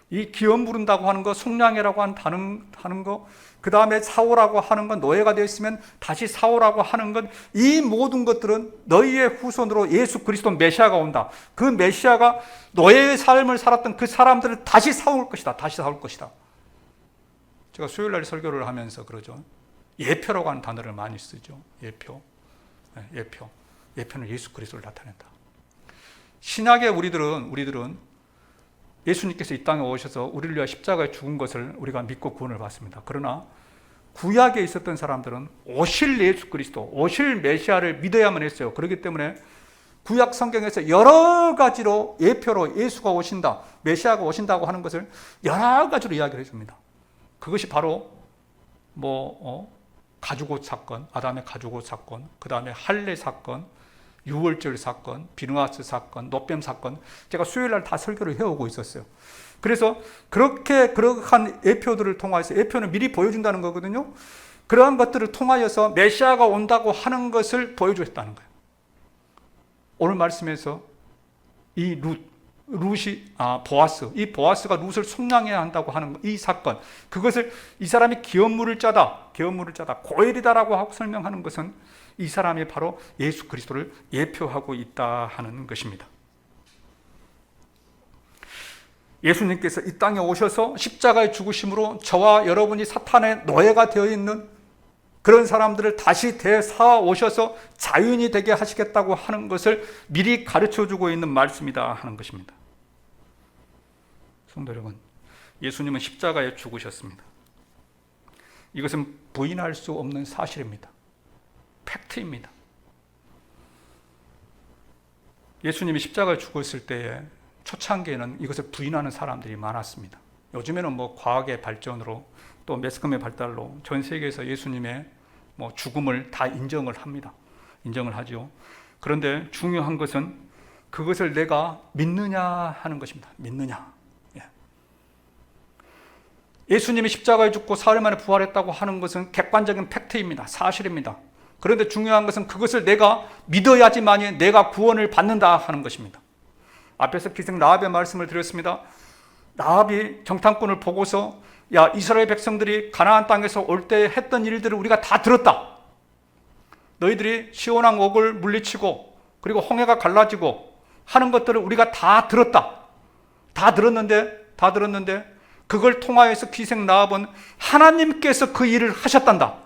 이 기업 부른다고 하는 거, 속량이라고 하는 거, 그 다음에 사오라고 하는 건, 노예가 되어 있으면 다시 사오라고 하는 건, 이 모든 것들은 너희의 후손으로 예수 그리스도 메시아가 온다. 그 메시아가 노예의 삶을 살았던 그 사람들을 다시 사올 것이다. 다시 사올 것이다. 제가 수요일 날 설교를 하면서 그러죠. 예표라고 하는 단어를 많이 쓰죠. 예표. 예표. 예표는 예수 그리스도를 나타낸다. 신약의 우리들은 예수님께서 이 땅에 오셔서 우리를 위하여 십자가에 죽은 것을 우리가 믿고 구원을 받습니다. 그러나 구약에 있었던 사람들은 오실 예수 그리스도, 오실 메시아를 믿어야만 했어요. 그렇기 때문에 구약 성경에서 여러 가지로 예표로 예수가 오신다, 메시아가 오신다고 하는 것을 여러 가지로 이야기를 해줍니다. 그것이 바로 가죽옷 사건, 아담의 가죽옷 사건, 그 다음에 할례 사건, 유월절 사건, 비누아스 사건, 노뱀 사건, 제가 수요일 날 다 설교를 해오고 있었어요. 그래서 그러한 예표들을 통하여서, 예표는 미리 보여준다는 거거든요. 그러한 것들을 통하여서 메시아가 온다고 하는 것을 보여주었다는 거예요. 오늘 말씀에서 이 이 보아스가 룻을 속량해야 한다고 하는 이 사건, 그것을 이 사람이 기업 물을 짜다, 고엘이다라고 하고 설명하는 것은 이 사람이 바로 예수 그리스도를 예표하고 있다 하는 것입니다. 예수님께서 이 땅에 오셔서 십자가의 죽으심으로 저와 여러분이 사탄의 노예가 되어 있는 그런 사람들을 다시 되사아 오셔서 자유인이 되게 하시겠다고 하는 것을 미리 가르쳐주고 있는 말씀이다 하는 것입니다. 성도 여러분, 예수님은 십자가에 죽으셨습니다. 이것은 부인할 수 없는 사실입니다. 팩트입니다. 예수님이 십자가에 죽었을 때에 초창기에는 이것을 부인하는 사람들이 많았습니다. 요즘에는 과학의 발전으로 또 매스컴의 발달로 전 세계에서 예수님의 죽음을 다 인정을 합니다. 인정을 하죠. 그런데 중요한 것은 그것을 내가 믿느냐 하는 것입니다. 믿느냐. 예수님이 십자가에 죽고 사흘 만에 부활했다고 하는 것은 객관적인 팩트입니다. 사실입니다. 그런데 중요한 것은 그것을 내가 믿어야지만이 내가 구원을 받는다 하는 것입니다. 앞에서 기생 라합의 말씀을 드렸습니다. 라합이 정탐꾼을 보고서 야, 이스라엘 백성들이 가나안 땅에서 올 때 했던 일들을 우리가 다 들었다. 너희들이 시온왕 옥을 물리치고 그리고 홍해가 갈라지고 하는 것들을 우리가 다 들었다. 다 들었는데 그걸 통하여서 기생 라합은 하나님께서 그 일을 하셨단다.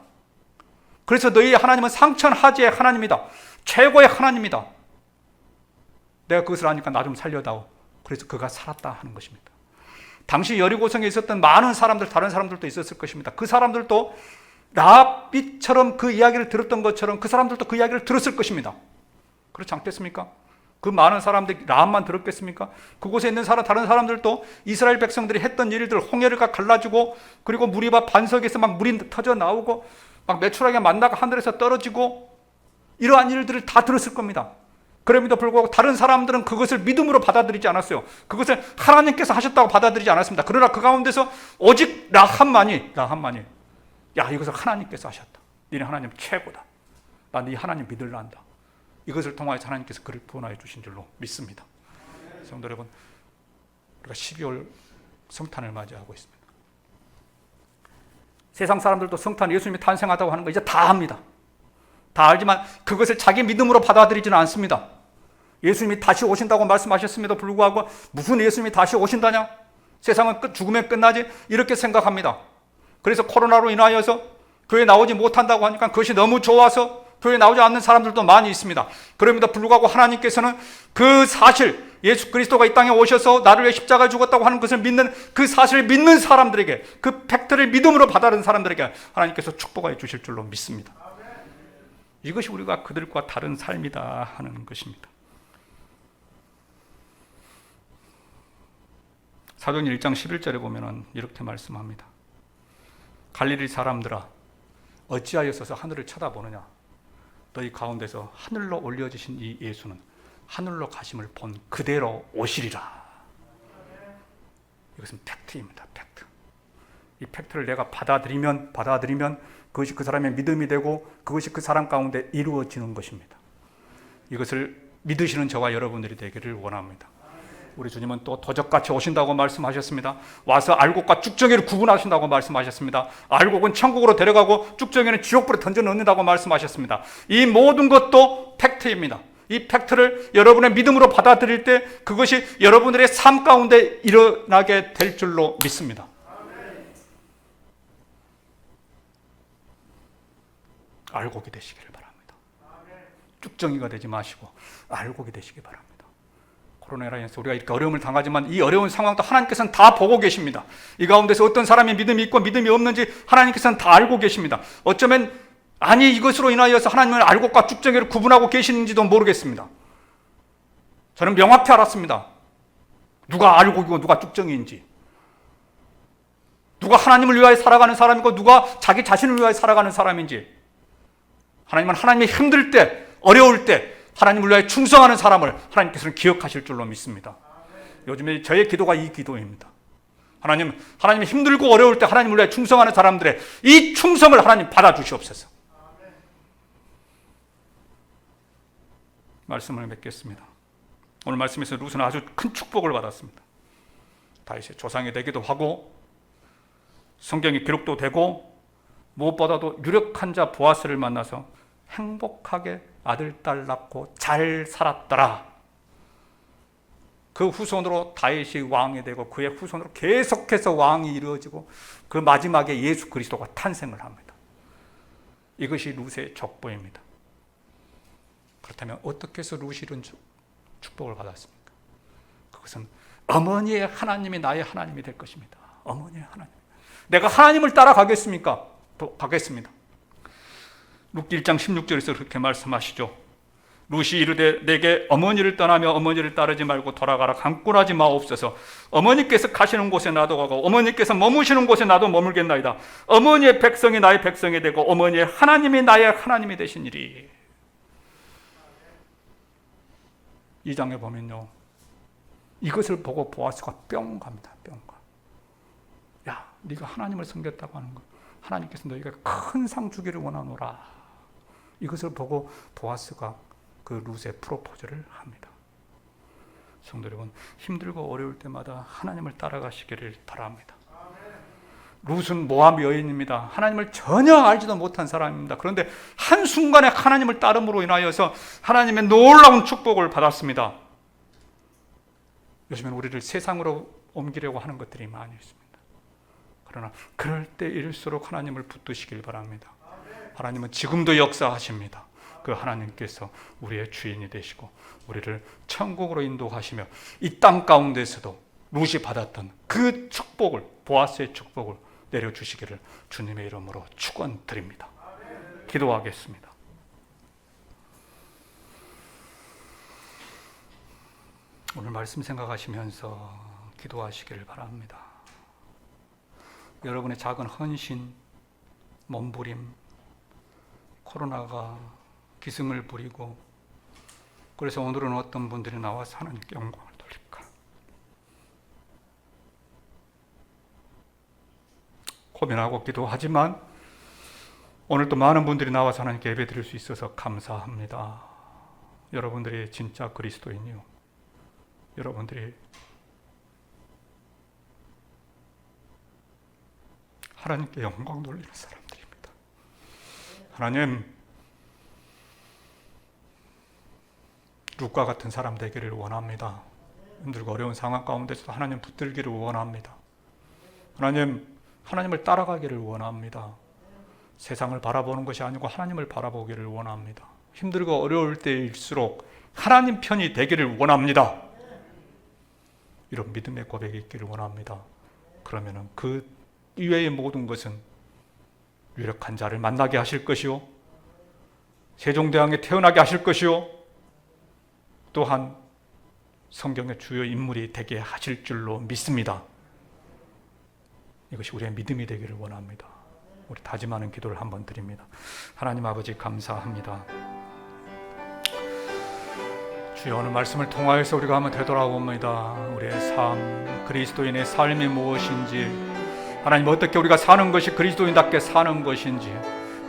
그래서 너희 하나님은 상천하지의 하나님이다. 최고의 하나님이다. 내가 그것을 아니까 나 좀 살려다오. 그래서 그가 살았다 하는 것입니다. 당시 여리고성에 있었던 많은 사람들, 다른 사람들도 있었을 것입니다. 그 사람들도 라합처럼 그 이야기를 들었던 것처럼 그 사람들도 그 이야기를 들었을 것입니다. 그렇지 않겠습니까? 그 많은 사람들이 라합만 들었겠습니까? 그곳에 있는 다른 사람들도 이스라엘 백성들이 했던 일들, 홍해가 갈라지고 그리고 무리바 반석에서 막 물이 터져 나오고 막 메추라기가 만나가 하늘에서 떨어지고 이러한 일들을 다 들었을 겁니다. 그럼에도 불구하고 다른 사람들은 그것을 믿음으로 받아들이지 않았어요. 그것을 하나님께서 하셨다고 받아들이지 않았습니다. 그러나 그 가운데서 오직 라합만이 야, 이것을 하나님께서 하셨다. 너네 하나님 최고다. 나 네 하나님 믿을란다. 이것을 통하여 하나님께서 그를 구원하여 주신 줄로 믿습니다. 성도 여러분, 우리가 12월 성탄을 맞이하고 있습니다. 세상 사람들도 성탄, 예수님이 탄생하다고 하는 거 이제 다 합니다. 다 알지만 그것을 자기 믿음으로 받아들이지는 않습니다. 예수님이 다시 오신다고 말씀하셨음에도 불구하고 무슨 예수님이 다시 오신다냐? 세상은 죽으면 끝나지? 이렇게 생각합니다. 그래서 코로나로 인하여서 교회 나오지 못한다고 하니까 그것이 너무 좋아서 교회 나오지 않는 사람들도 많이 있습니다. 그럼에도 불구하고 하나님께서는 그 사실, 예수 그리스도가 이 땅에 오셔서 나를 위해 십자가에 죽었다고 하는 것을 믿는 그 사실을 믿는 사람들에게, 그 팩트를 믿음으로 받아들인 사람들에게 하나님께서 축복해 주실 줄로 믿습니다. 이것이 우리가 그들과 다른 삶이다 하는 것입니다. 사도행전 1장 11절에 보면 이렇게 말씀합니다. 갈릴리 사람들아, 어찌하여서 하늘을 쳐다보느냐? 너희 가운데서 하늘로 올려지신 이 예수는 하늘로 가심을 본 그대로 오시리라. 이것은 팩트입니다. 팩트. 이 팩트를 내가 받아들이면 그것이 그 사람의 믿음이 되고 그것이 그 사람 가운데 이루어지는 것입니다. 이것을 믿으시는 저와 여러분들이 되기를 원합니다. 우리 주님은 또 도적같이 오신다고 말씀하셨습니다. 와서 알곡과 쭉정이를 구분하신다고 말씀하셨습니다. 알곡은 천국으로 데려가고 쭉정이는 지옥불에 던져 넣는다고 말씀하셨습니다. 이 모든 것도 팩트입니다. 이 팩트를 여러분의 믿음으로 받아들일 때 그것이 여러분들의 삶 가운데 일어나게 될 줄로 믿습니다. 알곡이 되시기를 바랍니다. 쭉정이가 되지 마시고 알곡이 되시기 바랍니다. 코로나로 인해서 우리가 이렇게 어려움을 당하지만 이 어려운 상황도 하나님께서는 다 보고 계십니다. 이 가운데서 어떤 사람이 믿음이 있고 믿음이 없는지 하나님께서는 다 알고 계십니다. 어쩌면 아니 이것으로 인하여서 하나님은 알곡과 쭉정이를 구분하고 계시는지도 모르겠습니다. 저는 명확히 알았습니다. 누가 알곡이고 누가 쭉정이인지, 누가 하나님을 위하여 살아가는 사람이고 누가 자기 자신을 위하여 살아가는 사람인지. 하나님은 하나님이 힘들 때, 어려울 때 하나님을 위하여 충성하는 사람을 하나님께서는 기억하실 줄로 믿습니다. 요즘에 저의 기도가 이 기도입니다. 하나님이 힘들고 어려울 때 하나님을 위하여 충성하는 사람들의 이 충성을 하나님 받아주시옵소서. 말씀을 맺겠습니다. 오늘 말씀에서 룻은 아주 큰 축복을 받았습니다. 다윗의 조상이 되기도 하고 성경이 기록도 되고 무엇보다도 유력한 자 보아스를 만나서 행복하게 아들, 딸 낳고 잘 살았더라. 그 후손으로 다윗이 왕이 되고 그의 후손으로 계속해서 왕이 이루어지고 그 마지막에 예수 그리스도가 탄생을 합니다. 이것이 룻의 족보입니다. 그렇다면 어떻게 해서 룻이 이런 축복을 받았습니까? 그것은 어머니의 하나님이 나의 하나님이 될 것입니다. 어머니의 하나님. 내가 하나님을 따라가겠습니까? 가겠습니다. 룻기 1장 16절에서 그렇게 말씀하시죠. 룻이 이르되 내게 어머니를 떠나며 어머니를 따르지 말고 돌아가라. 강권하지 마옵소서. 어머니께서 가시는 곳에 나도 가고 어머니께서 머무시는 곳에 나도 머물겠나이다. 어머니의 백성이 나의 백성이 되고 어머니의 하나님이 나의 하나님이 되시니리. 2장에 보면요, 이것을 보고 보아스가 뿅 갑니다. 뿅 가. 야, 네가 하나님을 섬겼다고 하는 거, 하나님께서 너희가 큰 상 주기를 원하노라. 이것을 보고 보아스가 그 룻의 프로포즈를 합니다. 성도 여러분, 힘들고 어려울 때마다 하나님을 따라가시기를 바랍니다. 룻은 모압 여인입니다. 하나님을 전혀 알지도 못한 사람입니다. 그런데 한순간에 하나님을 따름으로 인하여서 하나님의 놀라운 축복을 받았습니다. 요즘엔 우리를 세상으로 옮기려고 하는 것들이 많이 있습니다. 그러나 그럴 때일수록 하나님을 붙드시길 바랍니다. 하나님은 지금도 역사하십니다. 그 하나님께서 우리의 주인이 되시고 우리를 천국으로 인도하시며 이 땅 가운데서도 룻이 받았던 그 축복을, 보아스의 축복을 내려주시기를 주님의 이름으로 축원드립니다. 기도하겠습니다. 오늘 말씀 생각하시면서 기도하시기를 바랍니다. 여러분의 작은 헌신, 몸부림, 코로나가 기승을 부리고, 그래서 오늘은 어떤 분들이 나와서 하나님께 영광을 돌릴까? 고민하고 기도하지만 오늘 또 많은 분들이 나와서 하나님께 예배 드릴 수 있어서 감사합니다. 여러분들이 진짜 그리스도인이요, 여러분들이 하나님께 영광 돌리는 사람들입니다. 하나님, 룻과 같은 사람 되기를 원합니다. 힘들고 어려운 상황 가운데서도 하나님 붙들기를 원합니다. 하나님, 하나님을 따라가기를 원합니다. 세상을 바라보는 것이 아니고 하나님을 바라보기를 원합니다. 힘들고 어려울 때일수록 하나님 편이 되기를 원합니다. 이런 믿음의 고백이 있기를 원합니다. 그러면 그 이외의 모든 것은 유력한 자를 만나게 하실 것이요, 세종대왕에 태어나게 하실 것이요, 또한 성경의 주요 인물이 되게 하실 줄로 믿습니다. 이것이 우리의 믿음이 되기를 원합니다. 우리 다짐하는 기도를 한번 드립니다. 하나님 아버지, 감사합니다. 주여, 오늘 말씀을 통하여서 우리가 한번 되돌아봅니다. 우리의 삶, 그리스도인의 삶이 무엇인지, 하나님 어떻게 우리가 사는 것이 그리스도인답게 사는 것인지,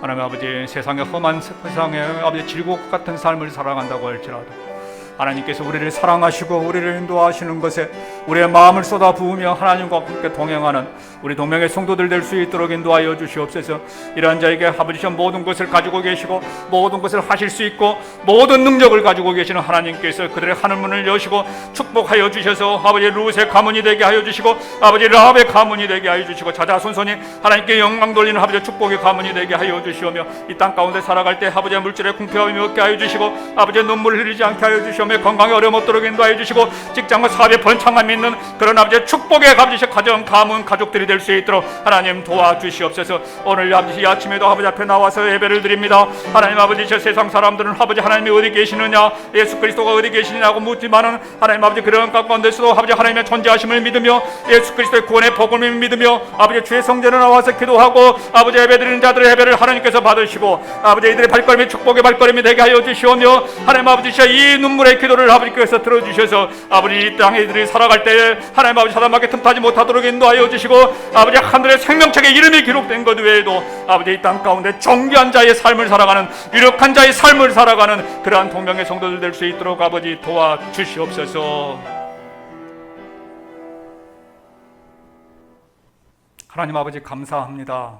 하나님 아버지, 세상의 험한 세상에 아버지 질곡 같은 삶을 살아간다고 할지라도 하나님께서 우리를 사랑하시고 우리를 인도하시는 것에 우리의 마음을 쏟아 부으며 하나님과 함께 동행하는 우리 동명의 성도들 될 수 있도록 인도하여 주시옵소서. 이러한 자에게 아버지 모든 것을 가지고 계시고 모든 것을 하실 수 있고 모든 능력을 가지고 계시는 하나님께서 그들의 하늘문을 여시고 축복하여 주셔서 아버지 룻의 가문이 되게 하여 주시고 아버지 라합의 가문이 되게 하여 주시고 자자손손이 하나님께 영광 돌리는 아버지 축복의 가문이 되게 하여 주시오며 이 땅 가운데 살아갈 때 아버지의 물질의 궁핍함이 없게 하여 주시고 아버지의 눈물을 흘리지 않게 하여 주시오며 건강에 어려움 없도록 인도하여 주시고 직장과 사업에 번창함이 있는 그런 아버지의 축복의 아버지 가정, 가문, 가족들이 될 수 있도록 하나님 도와주시옵소서. 오늘 아버지 아침에도 아버지 앞에 나와서 예배를 드립니다. 하나님 아버지, 저 세상 사람들은 아버지 하나님이 어디 계시느냐, 예수 그리스도가 어디 계시느냐고 묻지만은 하나님 아버지 그런 가운데서도 아버지 하나님의 존재하심을 믿으며 예수 그리스도의 구원의 복음을 믿으며 아버지 주의 성전에 나와서 기도하고 아버지 예배 드리는 자들의 예배를 하나님께서 받으시고 아버지 이들의 발걸음이 축복의 발걸음이 되게 하여 주시오며 하나님 아버지 이 눈물의 기도를 아버지께서 들어주셔서 아버지 이 땅에 이들이 살아갈 때에 하나님 아버지 사단마귀 틈타지 못하도록 인도하여 주시고 아버지 하늘의 생명책에 이름이 기록된 것 외에도 아버지 이 땅 가운데 존귀한 자의 삶을 살아가는 유력한 자의 삶을 살아가는 그러한 동명의 성도들 될 수 있도록 아버지 도와주시옵소서. 하나님 아버지, 감사합니다.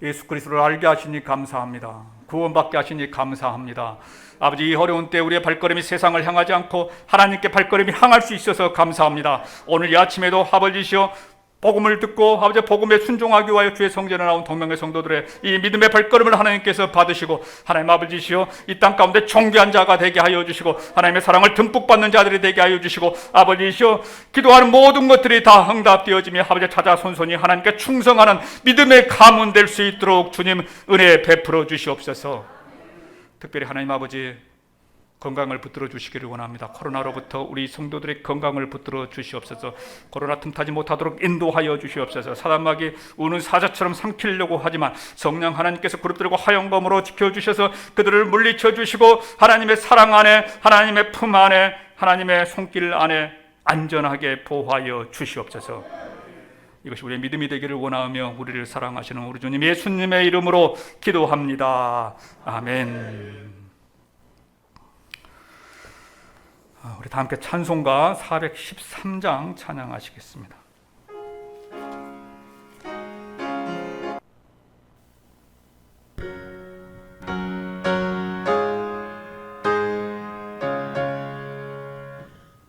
예수 그리스도를 알게 하시니 감사합니다. 구원받게 하시니 감사합니다. 아버지, 이 어려운 때 우리의 발걸음이 세상을 향하지 않고 하나님께 발걸음이 향할 수 있어서 감사합니다. 오늘 이 아침에도 아버지시여 복음을 듣고 아버지 복음에 순종하기 위하여 주의 성전에 나온 동명의 성도들의 이 믿음의 발걸음을 하나님께서 받으시고 하나님 아버지시여 이 땅 가운데 존귀한 자가 되게 하여 주시고 하나님의 사랑을 듬뿍 받는 자들이 되게 하여 주시고 아버지시여 기도하는 모든 것들이 다 응답되어지며 아버지 자자손손이 하나님께 충성하는 믿음의 가문 될 수 있도록 주님 은혜 베풀어 주시옵소서. 특별히 하나님 아버지, 건강을 붙들어 주시기를 원합니다. 코로나로부터 우리 성도들의 건강을 붙들어 주시옵소서. 코로나 틈타지 못하도록 인도하여 주시옵소서. 사단마귀 우는 사자처럼 삼키려고 하지만 성령 하나님께서 그룹들과 화영검으로 지켜주셔서 그들을 물리쳐 주시고 하나님의 사랑 안에, 하나님의 품 안에, 하나님의 손길 안에 안전하게 보호하여 주시옵소서. 이것이 우리의 믿음이 되기를 원하며 우리를 사랑하시는 우리 주님 예수님의 이름으로 기도합니다. 아멘. 우리 다 함께 찬송가 413장 찬양하시겠습니다.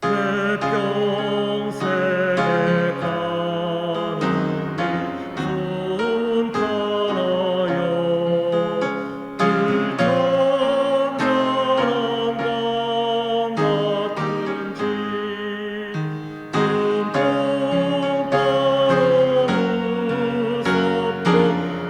내 평생에 가는 길 순탄하여 불천전한 강 같은지 흠풍 바로 무섭고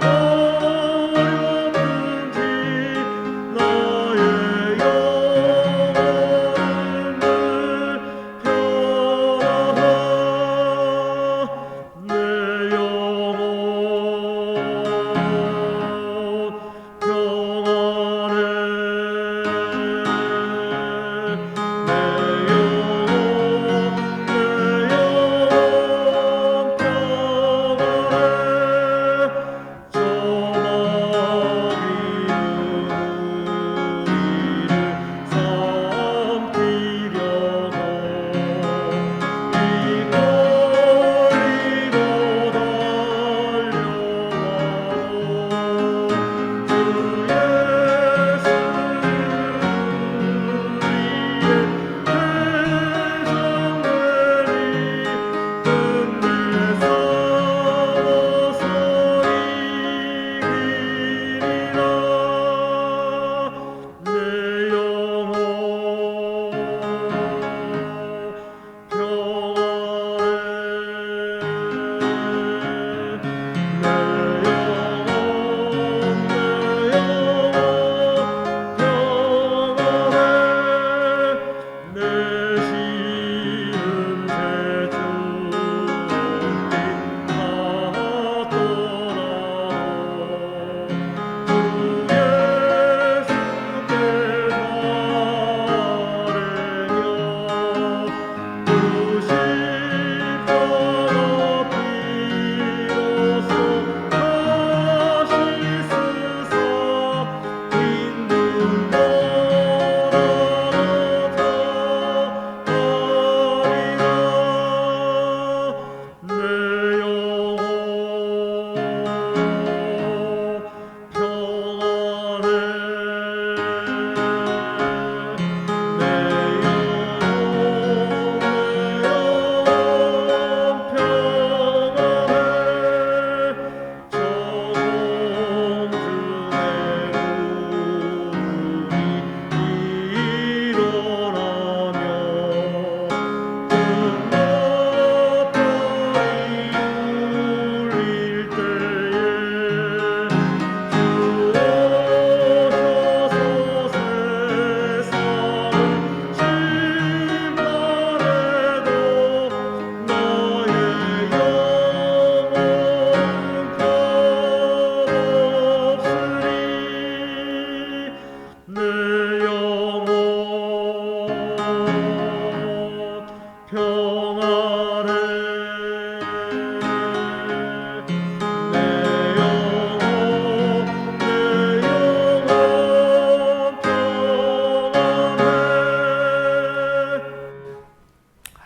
어렵든지 나의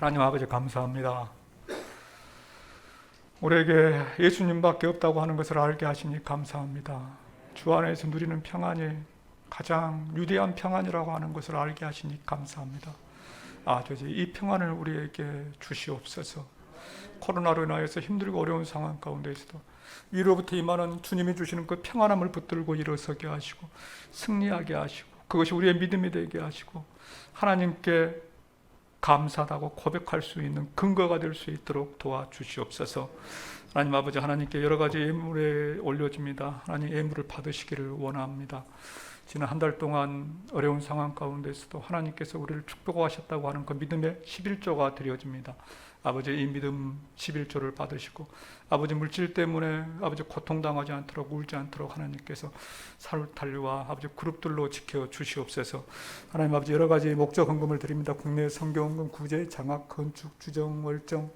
하나님 아버지 감사합니다. 우리에게 예수님밖에 없다고 하는 것을 알게 하시니 감사합니다. 주 안에서 누리는 평안이 가장 위대한 평안이라고 하는 것을 알게 하시니 감사합니다. 아버지, 이 평안을 우리에게 주시옵소서. 코로나로 인하여서 힘들고 어려운 상황 가운데서도 위로부터 임하는 주님이 주시는 그 평안함을 붙들고 일어서게 하시고 승리하게 하시고 그것이 우리의 믿음이 되게 하시고 하나님께 감사하다고 고백할 수 있는 근거가 될 수 있도록 도와주시옵소서. 하나님 아버지, 하나님께 여러 가지 예물에 올려집니다. 하나님 예물을 받으시기를 원합니다. 지난 한 달 동안 어려운 상황 가운데서도 하나님께서 우리를 축복하셨다고 하는 그 믿음의 11조가 드려집니다. 아버지 이 믿음 11조를 받으시고 아버지 물질 때문에 아버지 고통당하지 않도록 울지 않도록 하나님께서 사울탈리와 아버지 그룹들로 지켜 주시옵소서. 하나님 아버지 여러 가지 목적 헌금을 드립니다. 국내 선교헌금, 구제, 장학, 건축, 주정, 월정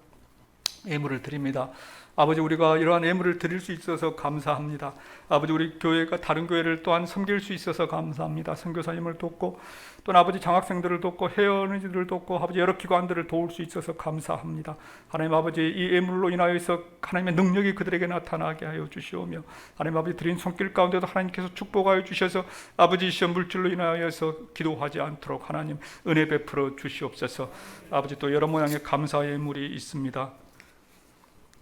예물을 드립니다. 아버지 우리가 이러한 예물을 드릴 수 있어서 감사합니다. 아버지 우리 교회가 다른 교회를 또한 섬길 수 있어서 감사합니다. 선교사님을 돕고 또는 아버지 장학생들을 돕고 회원들을 돕고 아버지 여러 기관들을 도울 수 있어서 감사합니다. 하나님 아버지 이 예물로 인하여서 하나님의 능력이 그들에게 나타나게 하여 주시오며 하나님 아버지 드린 손길 가운데도 하나님께서 축복하여 주셔서 아버지 시험 물질로 인하여서 기도하지 않도록 하나님 은혜 베풀어 주시옵소서. 아버지 또 여러 모양의 감사 예물이 있습니다.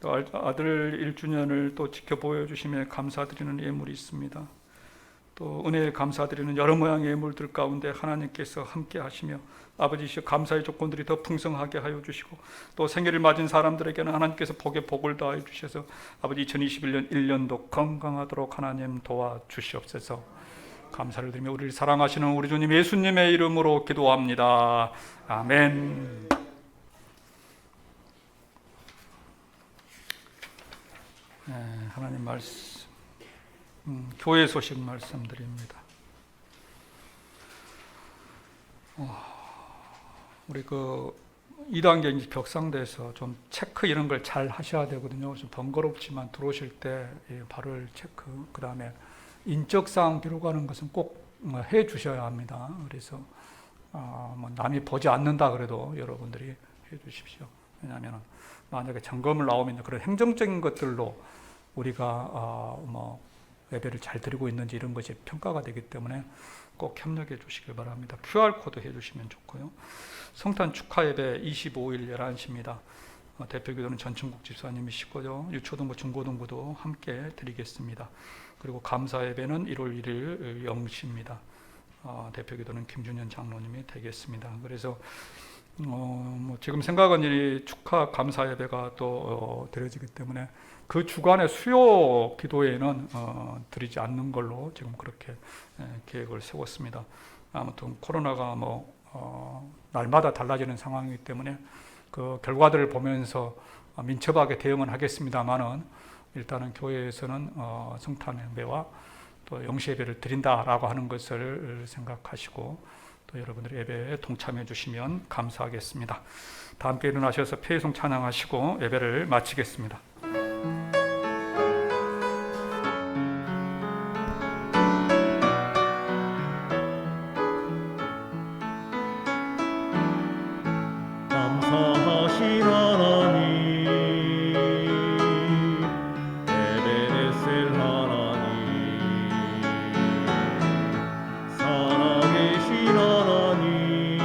또 아들 1주년을 또 지켜보여 주시며 감사드리는 예물이 있습니다. 또 은혜에 감사드리는 여러 모양의 예물들 가운데 하나님께서 함께 하시며 아버지 감사의 조건들이 더 풍성하게 하여 주시고 또 생일을 맞은 사람들에게는 하나님께서 복에 복을 더하여 주셔서 아버지 2021년 1년도 건강하도록 하나님 도와주시옵소서. 감사를 드리며 우리를 사랑하시는 우리 주님 예수님의 이름으로 기도합니다. 아멘. 네, 하나님 말씀, 교회 소식 말씀드립니다. 우리 그 2단계 이제 벽상대에서 좀 체크 이런 걸 잘 하셔야 되거든요. 좀 번거롭지만 들어오실 때 발을 체크, 그 다음에 인적사항 기록하는 것은 꼭 해 주셔야 합니다. 그래서 뭐 남이 보지 않는다 그래도 여러분들이 해 주십시오. 왜냐하면 만약에 점검을 나오면 그런 행정적인 것들로 우리가 뭐 예배를 잘 드리고 있는지 이런 것이 평가가 되기 때문에 꼭 협력해 주시길 바랍니다. QR코드 해주시면 좋고요. 성탄 축하 예배 25일 11시입니다. 대표기도는 전충국 집사님이시고요. 유초등부 중고등부도 함께 드리겠습니다. 그리고 감사 예배는 1월 1일 0시입니다. 대표기도는 김준현 장로님이 되겠습니다. 그래서 뭐 지금 생각은 이 축하 감사 예배가 또 드려지기 때문에 그 주간의 수요 기도회는 드리지 않는 걸로 지금 그렇게 계획을 세웠습니다. 아무튼 코로나가 뭐 날마다 달라지는 상황이기 때문에 그 결과들을 보면서 민첩하게 대응은 하겠습니다만은 일단은 교회에서는 성탄 예배와 또 영시 예배를 드린다라고 하는 것을 생각하시고 또 여러분들이 예배에 동참해 주시면 감사하겠습니다. 다 함께 일어나셔서 폐송 찬양하시고 예배를 마치겠습니다. 감사하신 하나님, 에베네셀 하나님, 살아계신 하나님,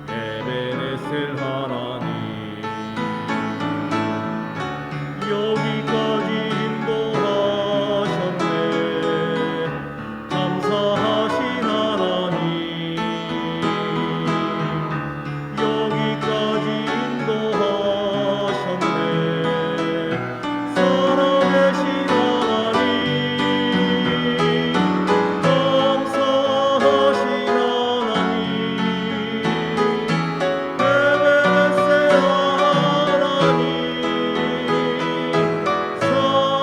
에베네셀 하나님, 여기까지 인도하셨네. 감사하신 하나님, 여기까지 인도하셨네. 살아계신 하나님, 감사하신 하나님, 에베네셀 하나님,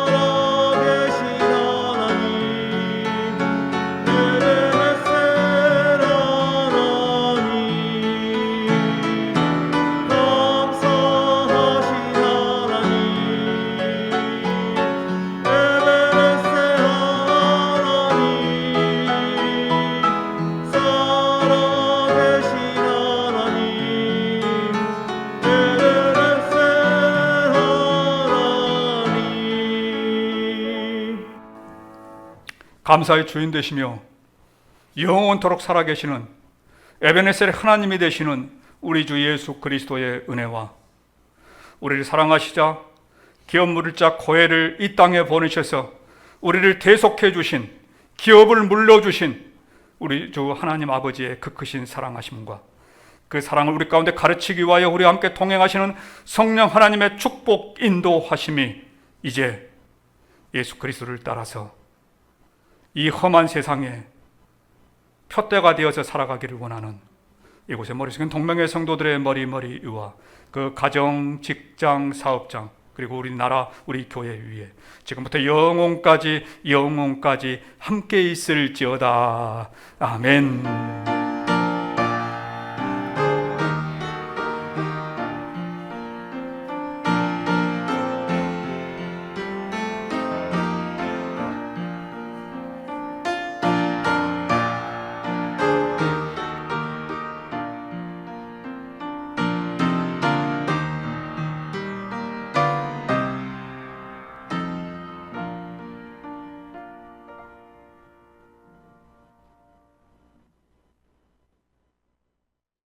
살아계신 하나님, 에베네셀 하나님, 감사하신 하나님, 에베네셀 하나님, 살아계신 하나님, 에베네셀 하나님. 감사의 주인 되시며 영원토록 살아계시는 에베네셀 하나님이 되시는 우리 주 예수 그리스도의 은혜와 우리를 사랑하시자 기업 물을 자 고해를 이 땅에 보내셔서 우리를 대속해 주신, 기업을 물려주신 우리 주 하나님 아버지의 그 크신 사랑하심과 그 사랑을 우리 가운데 가르치기 위하여 우리와 함께 동행하시는 성령 하나님의 축복 인도하심이 이제 예수 그리스도를 따라서 이 험한 세상에 표대가 되어서 살아가기를 원하는 이곳에 머리숙인 동명의 성도들의 머리 위와 그 가정, 직장, 사업장 그리고 우리나라, 우리 교회 위에 지금부터 영원까지 함께 있을지어다. 아멘.